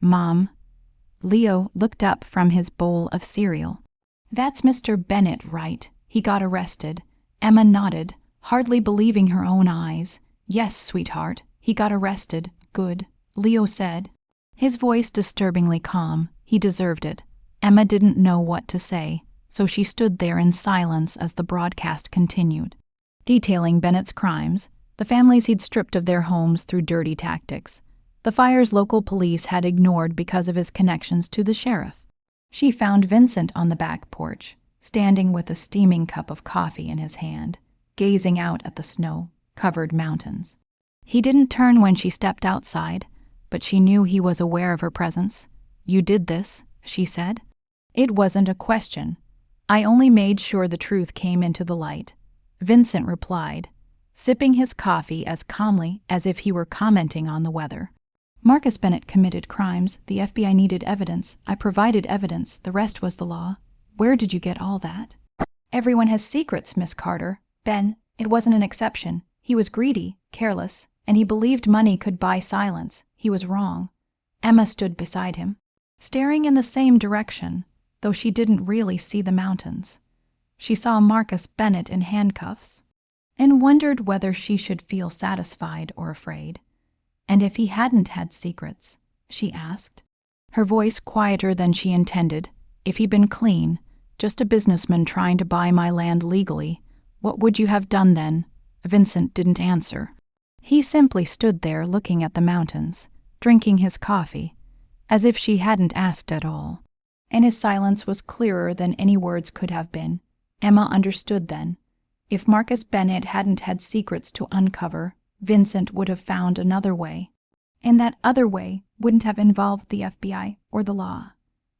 "Mom." Leo looked up from his bowl of cereal. "That's Mr. Bennett, right? He got arrested." Emma nodded, hardly believing her own eyes. "Yes, sweetheart, he got arrested. Good," Leo said, his voice disturbingly calm. He deserved it. Emma didn't know what to say, so she stood there in silence as the broadcast continued, detailing Bennett's crimes, the families he'd stripped of their homes through dirty tactics, the fires local police had ignored because of his connections to the sheriff. She found Vincent on the back porch, standing with a steaming cup of coffee in his hand, gazing out at the snow-covered mountains. He didn't turn when she stepped outside, but she knew he was aware of her presence. "You did this," she said. "It wasn't a question. I only made sure the truth came into the light," Vincent replied, sipping his coffee as calmly as if he were commenting on the weather. "Marcus Bennett committed crimes. The FBI needed evidence. I provided evidence. The rest was the law. Where did you get all that?" "Everyone has secrets, Miss Carter. Ben, it wasn't an exception. He was greedy, careless, and he believed money could buy silence. He was wrong." Emma stood beside him, staring in the same direction, though she didn't really see the mountains. She saw Marcus Bennett in handcuffs, and wondered whether she should feel satisfied or afraid. And if he hadn't had secrets, she asked, her voice quieter than she intended, if he'd been clean, just a businessman trying to buy my land legally, what would you have done then? Vincent didn't answer. He simply stood there looking at the mountains, drinking his coffee, as if she hadn't asked at all. And his silence was clearer than any words could have been. Emma understood then. If Marcus Bennett hadn't had secrets to uncover, Vincent would have found another way. And that other way wouldn't have involved the FBI or the law.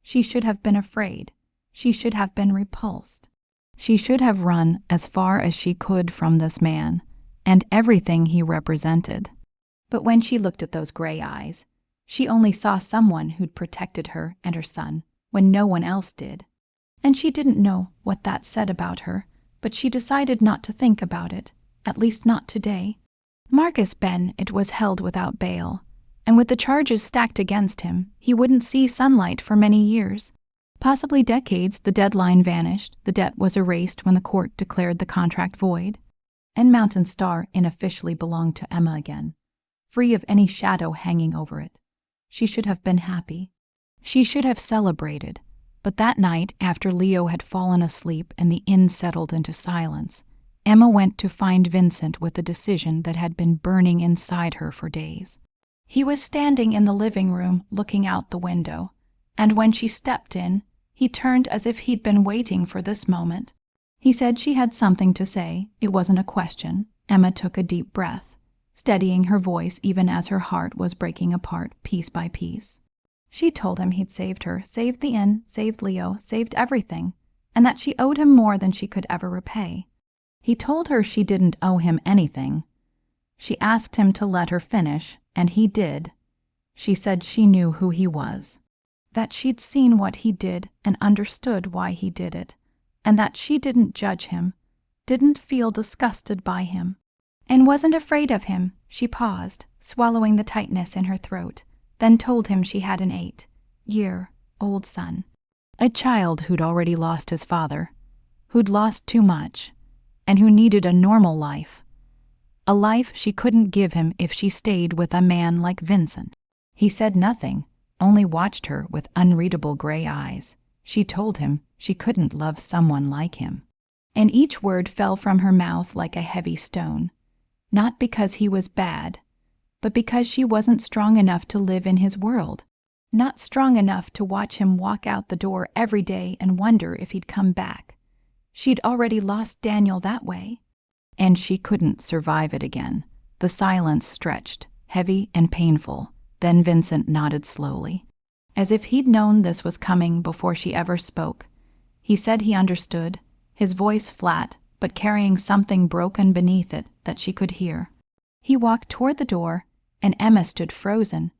She should have been afraid. She should have been repulsed. She should have run as far as she could from this man, and everything he represented. But when she looked at those gray eyes, she only saw someone who'd protected her and her son when no one else did. And she didn't know what that said about her, but she decided not to think about it, at least not today. Marcus Bennett was held without bail, and with the charges stacked against him, he wouldn't see sunlight for many years. Possibly decades. The deadline vanished, the debt was erased when the court declared the contract void, and Mountain Star unofficially belonged to Emma again, free of any shadow hanging over it. She should have been happy. She should have celebrated. But that night, after Leo had fallen asleep and the inn settled into silence, Emma went to find Vincent with a decision that had been burning inside her for days. He was standing in the living room looking out the window, and when she stepped in, he turned as if he'd been waiting for this moment. He said she had something to say. It wasn't a question. Emma took a deep breath, steadying her voice even as her heart was breaking apart piece by piece. She told him he'd saved her, saved the inn, saved Leo, saved everything, and that she owed him more than she could ever repay. He told her she didn't owe him anything. She asked him to let her finish, and he did. She said she knew who he was, that she'd seen what he did and understood why he did it, and that she didn't judge him, didn't feel disgusted by him, and wasn't afraid of him. She paused, swallowing the tightness in her throat, then told him she had an 8-year-old son, a child who'd already lost his father, who'd lost too much, and who needed a normal life, a life she couldn't give him if she stayed with a man like Vincent. He said nothing, only watched her with unreadable gray eyes. She told him she couldn't love someone like him, and each word fell from her mouth like a heavy stone, not because he was bad, but because she wasn't strong enough to live in his world, not strong enough to watch him walk out the door every day and wonder if he'd come back. She'd already lost Daniel that way, and she couldn't survive it again. The silence stretched, heavy and painful. Then Vincent nodded slowly, as if he'd known this was coming before she ever spoke. He said he understood, his voice flat but carrying something broken beneath it that she could hear. He walked toward the door, and Emma stood frozen,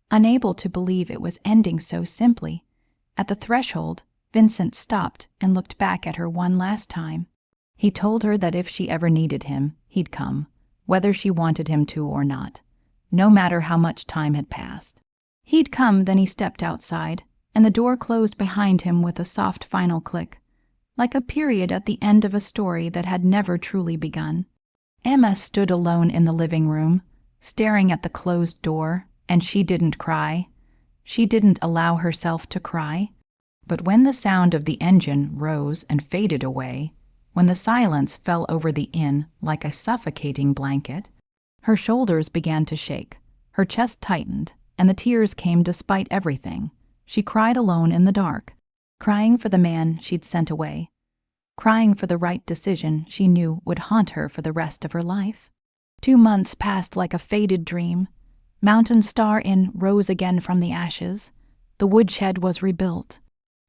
unable to believe it was ending so simply. At the threshold, Vincent stopped and looked back at her one last time. He told her that if she ever needed him, he'd come, whether she wanted him to or not, no matter how much time had passed. He'd come. Then he stepped outside, and the door closed behind him with a soft final click, like a period at the end of a story that had never truly begun. Emma stood alone in the living room, staring at the closed door, and she didn't cry. She didn't allow herself to cry. But when the sound of the engine rose and faded away, when the silence fell over the inn like a suffocating blanket, her shoulders began to shake, her chest tightened, and the tears came despite everything. She cried alone in the dark, crying for the man she'd sent away, crying for the right decision she knew would haunt her for the rest of her life. 2 months passed like a faded dream. Mountain Star Inn rose again from the ashes. The woodshed was rebuilt.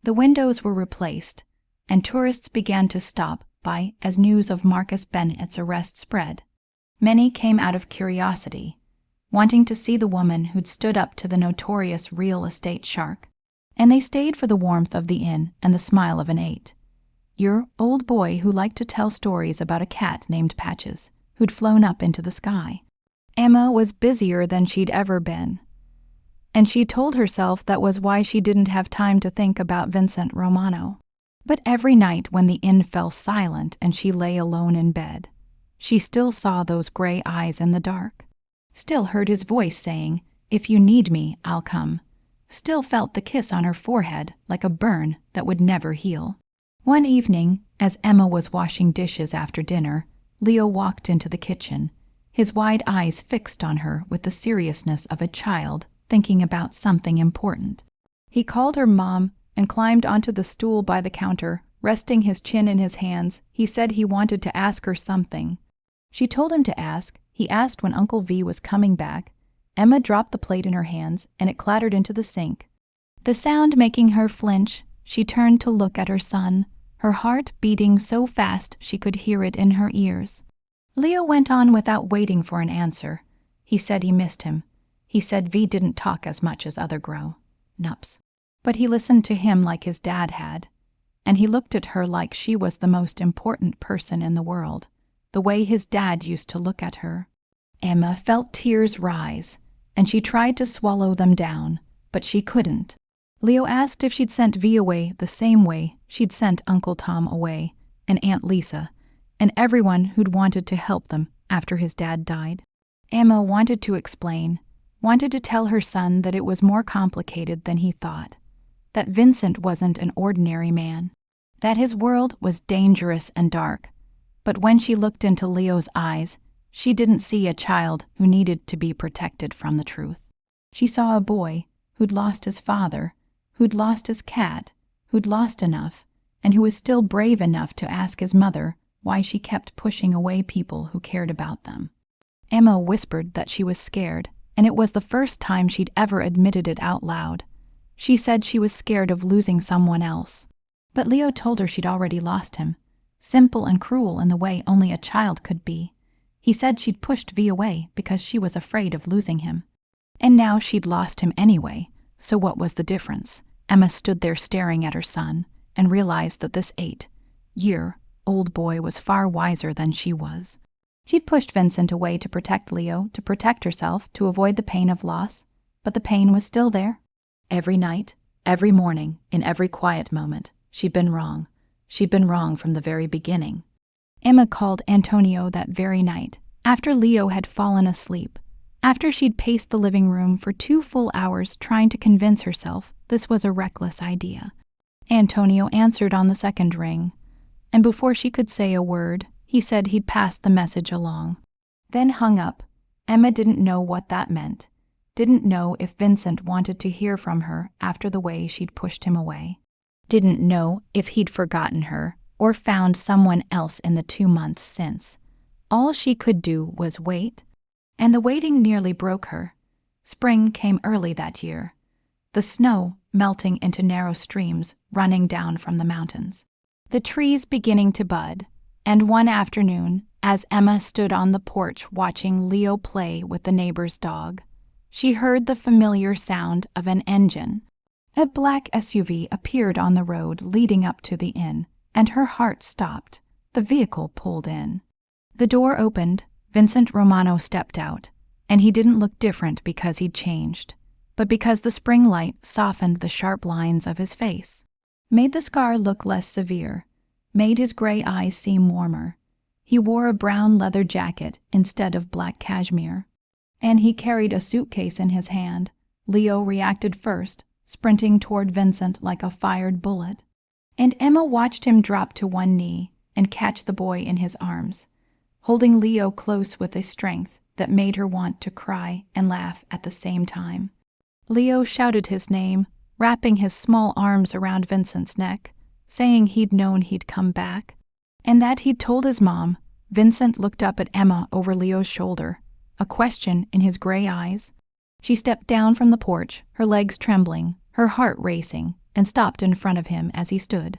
The windows were replaced, and tourists began to stop by as news of Marcus Bennett's arrest spread. Many came out of curiosity, wanting to see the woman who'd stood up to the notorious real estate shark. And they stayed for the warmth of the inn and the smile of an 8-year old boy who liked to tell stories about a cat named Patches, who'd flown up into the sky. Emma was busier than she'd ever been, and she told herself that was why she didn't have time to think about Vincent Romano. But every night when the inn fell silent and she lay alone in bed, she still saw those gray eyes in the dark, still heard his voice saying, "If you need me, I'll come," still felt the kiss on her forehead like a burn that would never heal. One evening, as Emma was washing dishes after dinner, Leo walked into the kitchen, his wide eyes fixed on her with the seriousness of a child thinking about something important. He called her Mom and climbed onto the stool by the counter, resting his chin in his hands. He said he wanted to ask her something. She told him to ask. He asked when Uncle V was coming back. Emma dropped the plate in her hands, and it clattered into the sink. The sound making her flinch, she turned to look at her son, her heart beating so fast she could hear it in her ears. Leo went on without waiting for an answer. He said he missed him. He said V didn't talk as much as other grown-ups, but he listened to him like his dad had, and he looked at her like she was the most important person in the world, the way his dad used to look at her. Emma felt tears rise, and she tried to swallow them down, but she couldn't. Leo asked if she'd sent V away the same way she'd sent Uncle Tom away, and Aunt Lisa, and everyone who'd wanted to help them after his dad died. Emma wanted to explain, wanted to tell her son that it was more complicated than he thought, that Vincent wasn't an ordinary man, that his world was dangerous and dark. But when she looked into Leo's eyes, she didn't see a child who needed to be protected from the truth. She saw a boy who'd lost his father, who'd lost his cat, who'd lost enough, and who was still brave enough to ask his mother why she kept pushing away people who cared about them. Emma whispered that she was scared, and it was the first time she'd ever admitted it out loud. She said she was scared of losing someone else. But Leo told her she'd already lost him, simple and cruel in the way only a child could be. He said she'd pushed V away because she was afraid of losing him. And now she'd lost him anyway, so what was the difference? Emma stood there staring at her son and realized that this 8-year-old boy was far wiser than she was. She'd pushed Vincent away to protect Leo, to protect herself, to avoid the pain of loss, but the pain was still there. Every night, every morning, in every quiet moment, she'd been wrong. She'd been wrong from the very beginning. Emma called Antonio that very night, after Leo had fallen asleep, after she'd paced the living room for 2 full hours trying to convince herself this was a reckless idea. Antonio answered on the second ring, and before she could say a word, he said he'd passed the message along. Then hung up. Emma didn't know what that meant, didn't know if Vincent wanted to hear from her after the way she'd pushed him away, didn't know if he'd forgotten her or found someone else in the 2 months since. All she could do was wait, and the waiting nearly broke her. Spring came early that year, the snow melting into narrow streams running down from the mountains, the trees beginning to bud, And one afternoon, as Emma stood on the porch watching Leo play with the neighbor's dog, she heard the familiar sound of an engine. A black SUV appeared on the road leading up to the inn, and her heart stopped. The vehicle pulled in. The door opened, Vincent Romano stepped out, and he didn't look different because he'd changed, but because the spring light softened the sharp lines of his face, made the scar look less severe, made his gray eyes seem warmer. He wore a brown leather jacket instead of black cashmere, and he carried a suitcase in his hand. Leo reacted first, sprinting toward Vincent like a fired bullet, and Emma watched him drop to one knee and catch the boy in his arms, holding Leo close with a strength that made her want to cry and laugh at the same time. Leo shouted his name, wrapping his small arms around Vincent's neck, saying he'd known he'd come back, and that he'd told his mom. Vincent looked up at Emma over Leo's shoulder, a question in his gray eyes. She stepped down from the porch, her legs trembling, her heart racing, and stopped in front of him as he stood.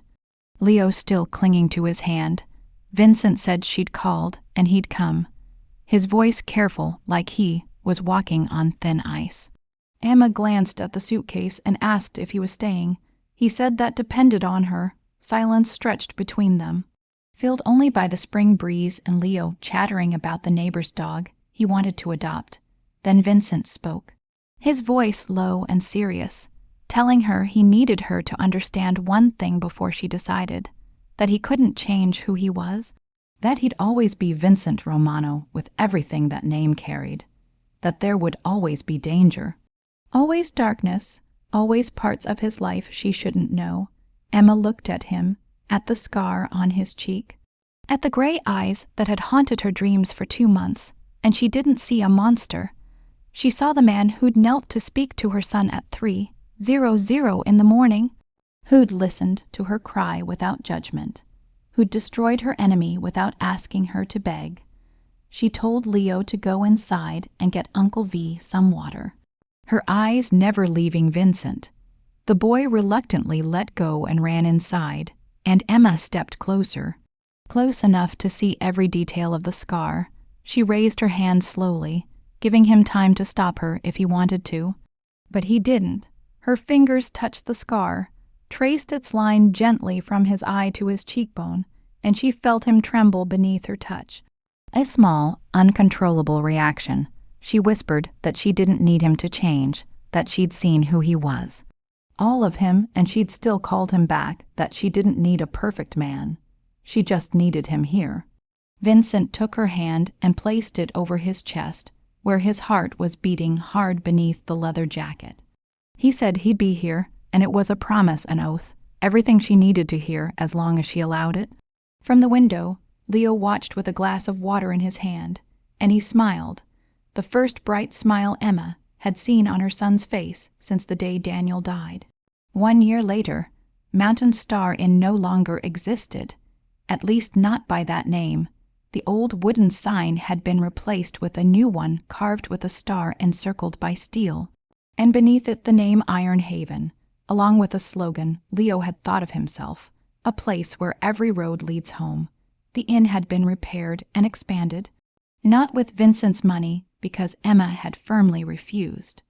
Leo still clinging to his hand. Vincent said she'd called and he'd come, his voice careful like he was walking on thin ice. Emma glanced at the suitcase and asked if he was staying. He said that depended on her. Silence stretched between them, filled only by the spring breeze and Leo chattering about the neighbor's dog he wanted to adopt. Then Vincent spoke, his voice low and serious, telling her he needed her to understand one thing before she decided, that he couldn't change who he was, that he'd always be Vincent Romano with everything that name carried, that there would always be danger, always darkness, always parts of his life she shouldn't know. Emma looked at him, at the scar on his cheek, at the gray eyes that had haunted her dreams for 2 months, and she didn't see a monster. She saw the man who'd knelt to speak to her son at 3:00 in the morning, who'd listened to her cry without judgment, who'd destroyed her enemy without asking her to beg. She told Leo to go inside and get Uncle V some water, her eyes never leaving Vincent. The boy reluctantly let go and ran inside, and Emma stepped closer, close enough to see every detail of the scar. She raised her hand slowly, giving him time to stop her if he wanted to. But he didn't. Her fingers touched the scar, traced its line gently from his eye to his cheekbone, and she felt him tremble beneath her touch. A small, uncontrollable reaction. She whispered that she didn't need him to change, that she'd seen who he was. All of him, and she'd still called him back, that she didn't need a perfect man. She just needed him here. Vincent took her hand and placed it over his chest, where his heart was beating hard beneath the leather jacket. He said he'd be here, and it was a promise, an oath, everything she needed to hear as long as she allowed it. From the window, Leo watched with a glass of water in his hand, and he smiled, the first bright smile Emma had seen on her son's face since the day Daniel died. 1 year later, Mountain Star Inn no longer existed, at least not by that name. The old wooden sign had been replaced with a new one carved with a star encircled by steel, and beneath it the name Iron Haven, along with a slogan Leo had thought of himself, a place where every road leads home. The inn had been repaired and expanded, not with Vincent's money because Emma had firmly refused,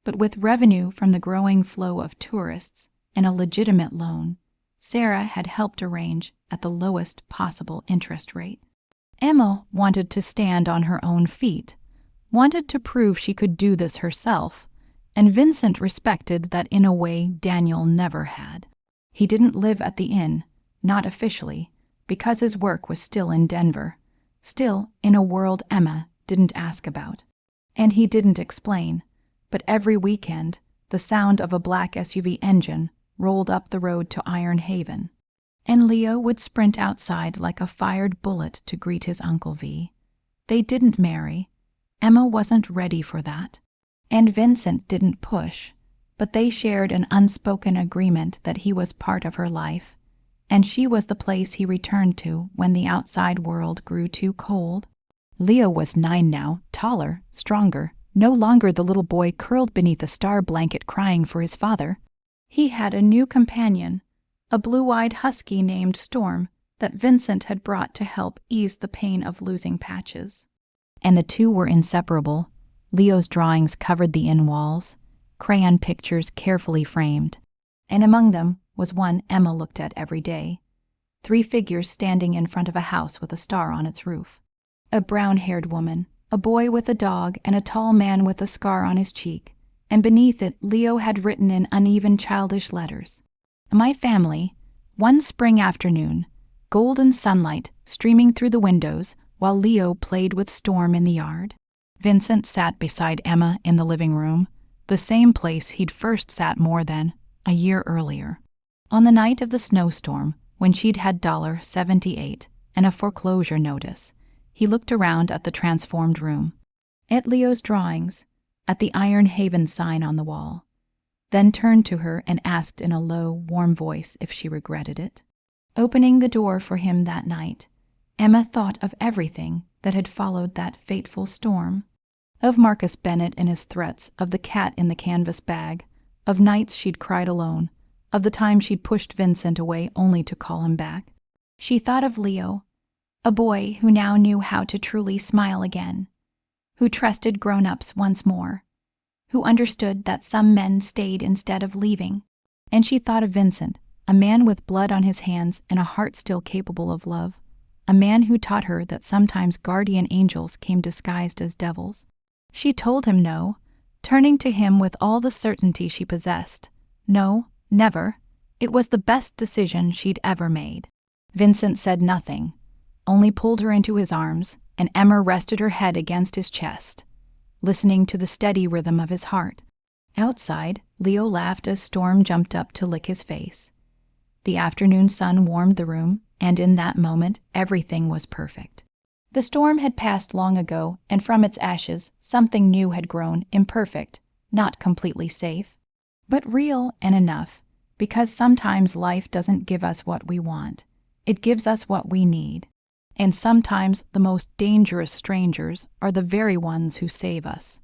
but with revenue from the growing flow of tourists and a legitimate loan Sarah had helped arrange at the lowest possible interest rate. Emma wanted to stand on her own feet, wanted to prove she could do this herself, and Vincent respected that in a way Daniel never had. He didn't live at the inn, not officially, because his work was still in Denver, still in a world Emma didn't ask about. And he didn't explain, but every weekend, the sound of a black SUV engine rolled up the road to Iron Haven, and Leo would sprint outside like a fired bullet to greet his Uncle V. They didn't marry. Emma wasn't ready for that. And Vincent didn't push, but they shared an unspoken agreement that he was part of her life, and she was the place he returned to when the outside world grew too cold. Leo was 9 now, taller, stronger, no longer the little boy curled beneath a star blanket crying for his father. He had a new companion, a blue-eyed husky named Storm, that Vincent had brought to help ease the pain of losing Patches. And the two were inseparable. Leo's drawings covered the inn walls, crayon pictures carefully framed, and among them was one Emma looked at every day. 3 figures standing in front of a house with a star on its roof. A brown-haired woman, a boy with a dog, and a tall man with a scar on his cheek, and beneath it Leo had written in uneven childish letters, "My family, one spring afternoon, golden sunlight streaming through the windows while Leo played with Storm in the yard." Vincent sat beside Emma in the living room, the same place he'd first sat more than a year earlier. On the night of the snowstorm, when she'd had $78 and a foreclosure notice, he looked around at the transformed room, at Leo's drawings, at the Iron Haven sign on the wall, then turned to her and asked in a low, warm voice if she regretted it. Opening the door for him that night, Emma thought of everything that had followed that fateful storm, of Marcus Bennett and his threats, of the cat in the canvas bag, of nights she'd cried alone, of the time she'd pushed Vincent away only to call him back. She thought of Leo, a boy who now knew how to truly smile again, who trusted grown-ups once more, who understood that some men stayed instead of leaving. And she thought of Vincent, a man with blood on his hands and a heart still capable of love, a man who taught her that sometimes guardian angels came disguised as devils. She told him no, turning to him with all the certainty she possessed. No, never. It was the best decision she'd ever made. Vincent said nothing, only pulled her into his arms, and Emma rested her head against his chest, listening to the steady rhythm of his heart. Outside, Leo laughed as Storm jumped up to lick his face. The afternoon sun warmed the room, and in that moment everything was perfect. The storm had passed long ago, and from its ashes something new had grown, imperfect, not completely safe, but real and enough, because sometimes life doesn't give us what we want. It gives us what we need. And sometimes the most dangerous strangers are the very ones who save us.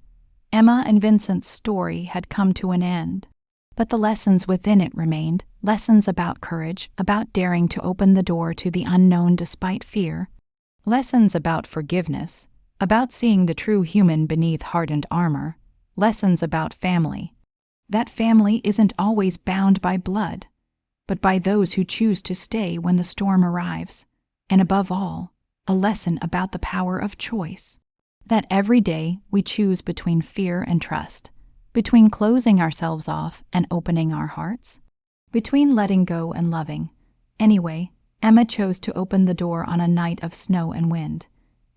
Emma and Vincent's story had come to an end, but the lessons within it remained, lessons about courage, about daring to open the door to the unknown despite fear, lessons about forgiveness, about seeing the true human beneath hardened armor, lessons about family. That family isn't always bound by blood, but by those who choose to stay when the storm arrives. And above all, a lesson about the power of choice. That every day we choose between fear and trust, between closing ourselves off and opening our hearts, between letting go and loving. Anyway, Emma chose to open the door on a night of snow and wind,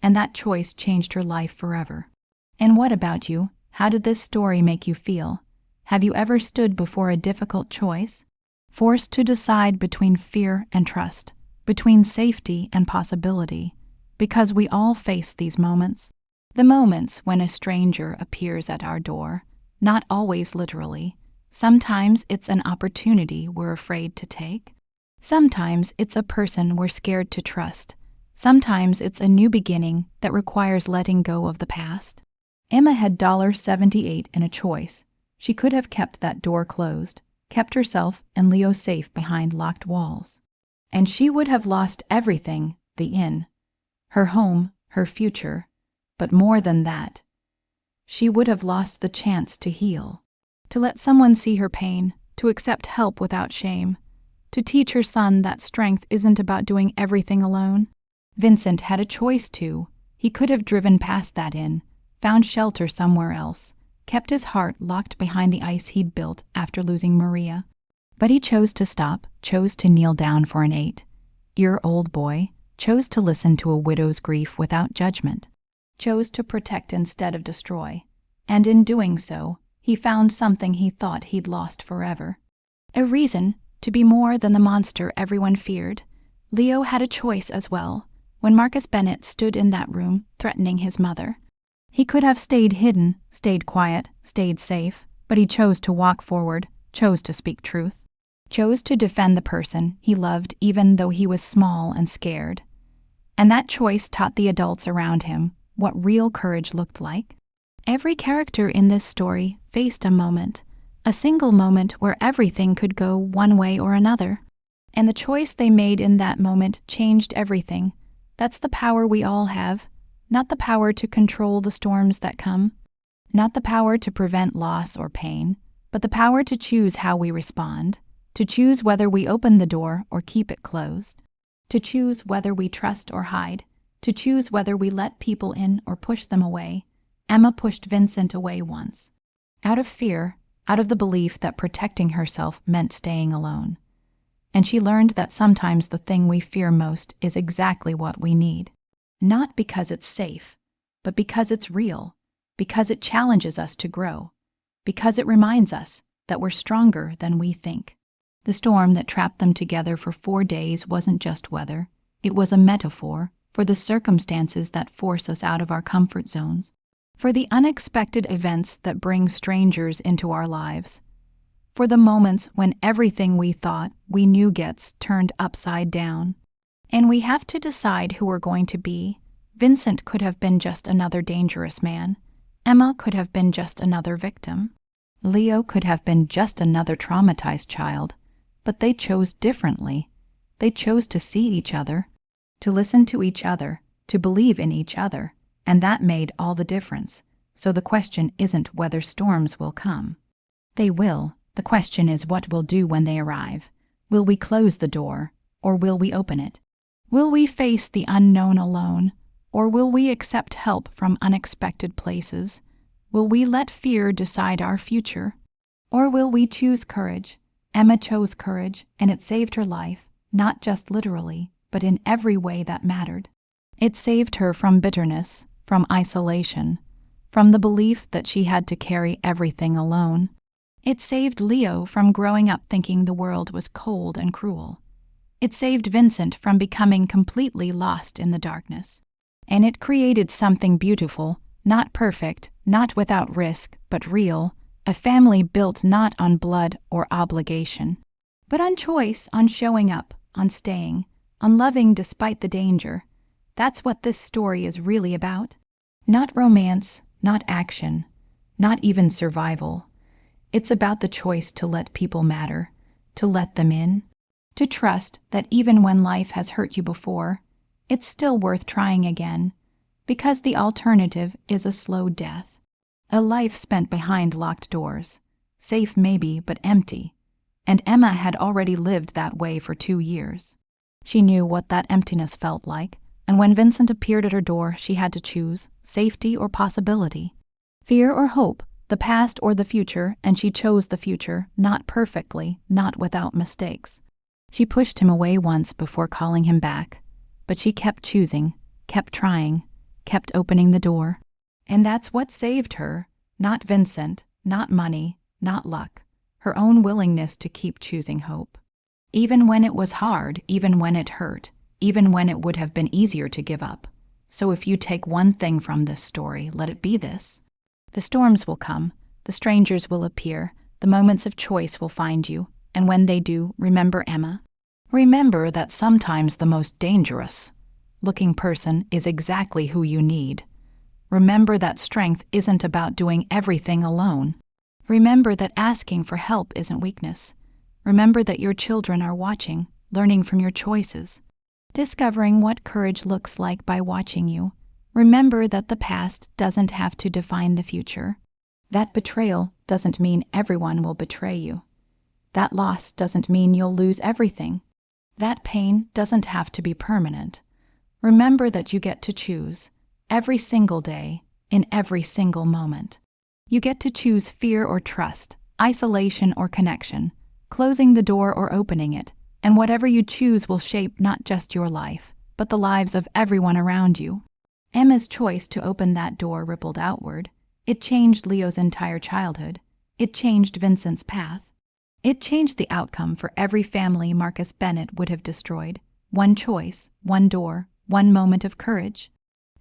and that choice changed her life forever. And what about you? How did this story make you feel? Have you ever stood before a difficult choice, forced to decide between fear and trust, between safety and possibility? Because we all face these moments. The moments when a stranger appears at our door, not always literally. Sometimes it's an opportunity we're afraid to take. Sometimes it's a person we're scared to trust. Sometimes it's a new beginning that requires letting go of the past. Emma had $78 and a choice. She could have kept that door closed, kept herself and Leo safe behind locked walls. And she would have lost everything, the inn, her home, her future, but more than that, she would have lost the chance to heal, to let someone see her pain, to accept help without shame, to teach her son that strength isn't about doing everything alone. Vincent had a choice too. He could have driven past that inn, found shelter somewhere else, kept his heart locked behind the ice he'd built after losing Maria. But he chose to stop, chose to kneel down for an 8-year-old boy, chose to listen to a widow's grief without judgment, chose to protect instead of destroy. And in doing so, he found something he thought he'd lost forever. A reason to be more than the monster everyone feared. Leo had a choice as well. When Marcus Bennett stood in that room, threatening his mother, he could have stayed hidden, stayed quiet, stayed safe, but he chose to walk forward, chose to speak truth, chose to defend the person he loved even though he was small and scared. And that choice taught the adults around him what real courage looked like. Every character in this story faced a moment, a single moment where everything could go one way or another. And the choice they made in that moment changed everything. That's the power we all have. Not the power to control the storms that come. Not the power to prevent loss or pain, but the power to choose how we respond. To choose whether we open the door or keep it closed. To choose whether we trust or hide. To choose whether we let people in or push them away. Emma pushed Vincent away once. Out of fear, out of the belief that protecting herself meant staying alone. And she learned that sometimes the thing we fear most is exactly what we need. Not because it's safe, but because it's real. Because it challenges us to grow. Because it reminds us that we're stronger than we think. The storm that trapped them together for 4 days wasn't just weather. It was a metaphor for the circumstances that force us out of our comfort zones, for the unexpected events that bring strangers into our lives, for the moments when everything we thought we knew gets turned upside down. And we have to decide who we're going to be. Vincent could have been just another dangerous man. Emma could have been just another victim. Leo could have been just another traumatized child. But they chose differently. They chose to see each other, to listen to each other, to believe in each other, and that made all the difference. So the question isn't whether storms will come. They will. The question is what we'll do when they arrive. Will we close the door, or will we open it? Will we face the unknown alone, or will we accept help from unexpected places? Will we let fear decide our future, or will we choose courage? Emma chose courage, and it saved her life, not just literally, but in every way that mattered. It saved her from bitterness, from isolation, from the belief that she had to carry everything alone. It saved Leo from growing up thinking the world was cold and cruel. It saved Vincent from becoming completely lost in the darkness. And it created something beautiful, not perfect, not without risk, but real. A family built not on blood or obligation, but on choice, on showing up, on staying, on loving despite the danger. That's what this story is really about. Not romance, not action, not even survival. It's about the choice to let people matter, to let them in, to trust that even when life has hurt you before, it's still worth trying again, because the alternative is a slow death. A life spent behind locked doors, safe maybe, but empty. And Emma had already lived that way for 2 years. She knew what that emptiness felt like, and when Vincent appeared at her door, she had to choose safety or possibility, fear or hope, the past or the future, and she chose the future, not perfectly, not without mistakes. She pushed him away once before calling him back, but she kept choosing, kept trying, kept opening the door. And that's what saved her, not Vincent, not money, not luck, her own willingness to keep choosing hope. Even when it was hard, even when it hurt, even when it would have been easier to give up. So if you take one thing from this story, let it be this. The storms will come, the strangers will appear, the moments of choice will find you, and when they do, remember Emma. Remember that sometimes the most dangerous-looking person is exactly who you need. Remember that strength isn't about doing everything alone. Remember that asking for help isn't weakness. Remember that your children are watching, learning from your choices, discovering what courage looks like by watching you. Remember that the past doesn't have to define the future. That betrayal doesn't mean everyone will betray you. That loss doesn't mean you'll lose everything. That pain doesn't have to be permanent. Remember that you get to choose. Every single day, in every single moment. You get to choose fear or trust, isolation or connection, closing the door or opening it, and whatever you choose will shape not just your life, but the lives of everyone around you. Emma's choice to open that door rippled outward. It changed Leo's entire childhood. It changed Vincent's path. It changed the outcome for every family Marcus Bennett would have destroyed. One choice, one door, one moment of courage.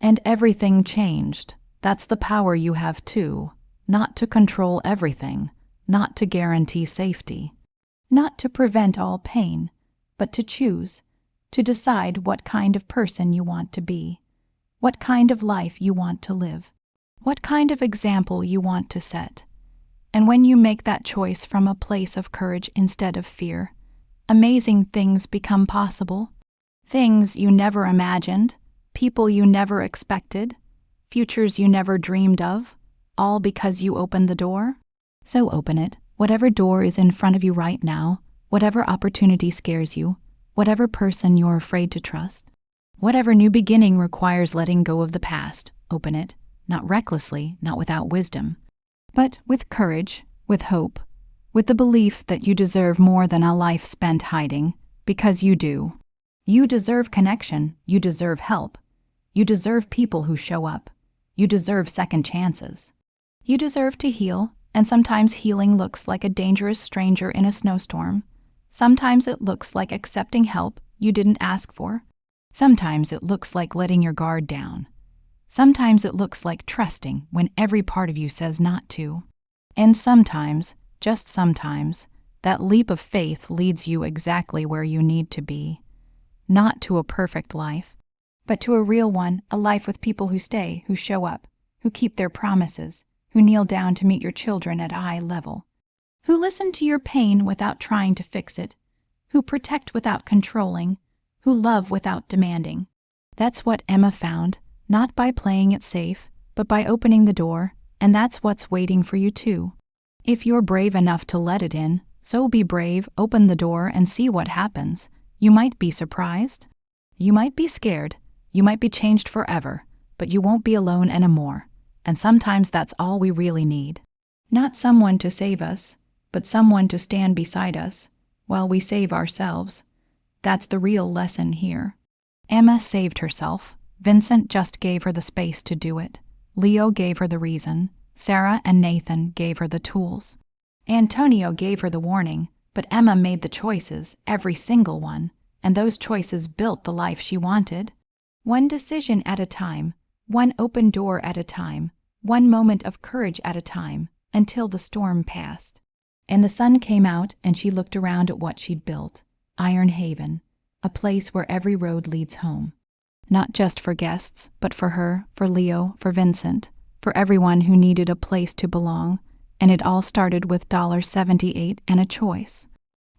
And everything changed. That's the power you have too. Not to control everything, not to guarantee safety, not to prevent all pain, but to choose, to decide what kind of person you want to be, what kind of life you want to live, what kind of example you want to set. And when you make that choice from a place of courage instead of fear, amazing things become possible. Things you never imagined, people you never expected, futures you never dreamed of, all because you opened the door. So open it, whatever door is in front of you right now, whatever opportunity scares you, whatever person you're afraid to trust. Whatever new beginning requires letting go of the past, open it, not recklessly, not without wisdom, but with courage, with hope, with the belief that you deserve more than a life spent hiding, because you do. You deserve connection, you deserve help, you deserve people who show up, you deserve second chances. You deserve to heal, and sometimes healing looks like a dangerous stranger in a snowstorm. Sometimes it looks like accepting help you didn't ask for. Sometimes it looks like letting your guard down. Sometimes it looks like trusting when every part of you says not to. And sometimes, just sometimes, that leap of faith leads you exactly where you need to be. Not to a perfect life, but to a real one, a life with people who stay, who show up, who keep their promises, who kneel down to meet your children at eye level, who listen to your pain without trying to fix it, who protect without controlling, who love without demanding. That's what Emma found, not by playing it safe, but by opening the door, and that's what's waiting for you too. If you're brave enough to let it in, so be brave, open the door and see what happens. You might be surprised. You might be scared. You might be changed forever, but you won't be alone anymore. And sometimes that's all we really need. Not someone to save us, but someone to stand beside us while we save ourselves. That's the real lesson here. Emma saved herself. Vincent just gave her the space to do it. Leo gave her the reason. Sarah and Nathan gave her the tools. Antonio gave her the warning, but Emma made the choices, every single one, and those choices built the life she wanted. One decision at a time, one open door at a time, one moment of courage at a time, until the storm passed. And the sun came out and she looked around at what she'd built. Iron Haven, a place where every road leads home. Not just for guests, but for her, for Leo, for Vincent, for everyone who needed a place to belong, and it all started with $78 and a choice.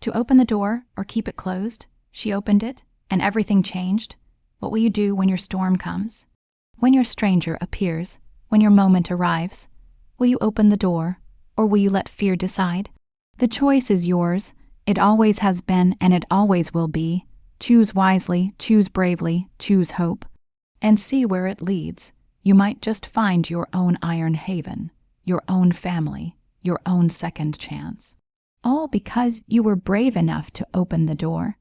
To open the door or keep it closed, she opened it, and everything changed. What will you do when your storm comes? When your stranger appears, when your moment arrives? Will you open the door, or will you let fear decide? The choice is yours. It always has been, and it always will be. Choose wisely, choose bravely, choose hope, and see where it leads. You might just find your own Iron Haven, your own family, your own second chance. All because you were brave enough to open the door.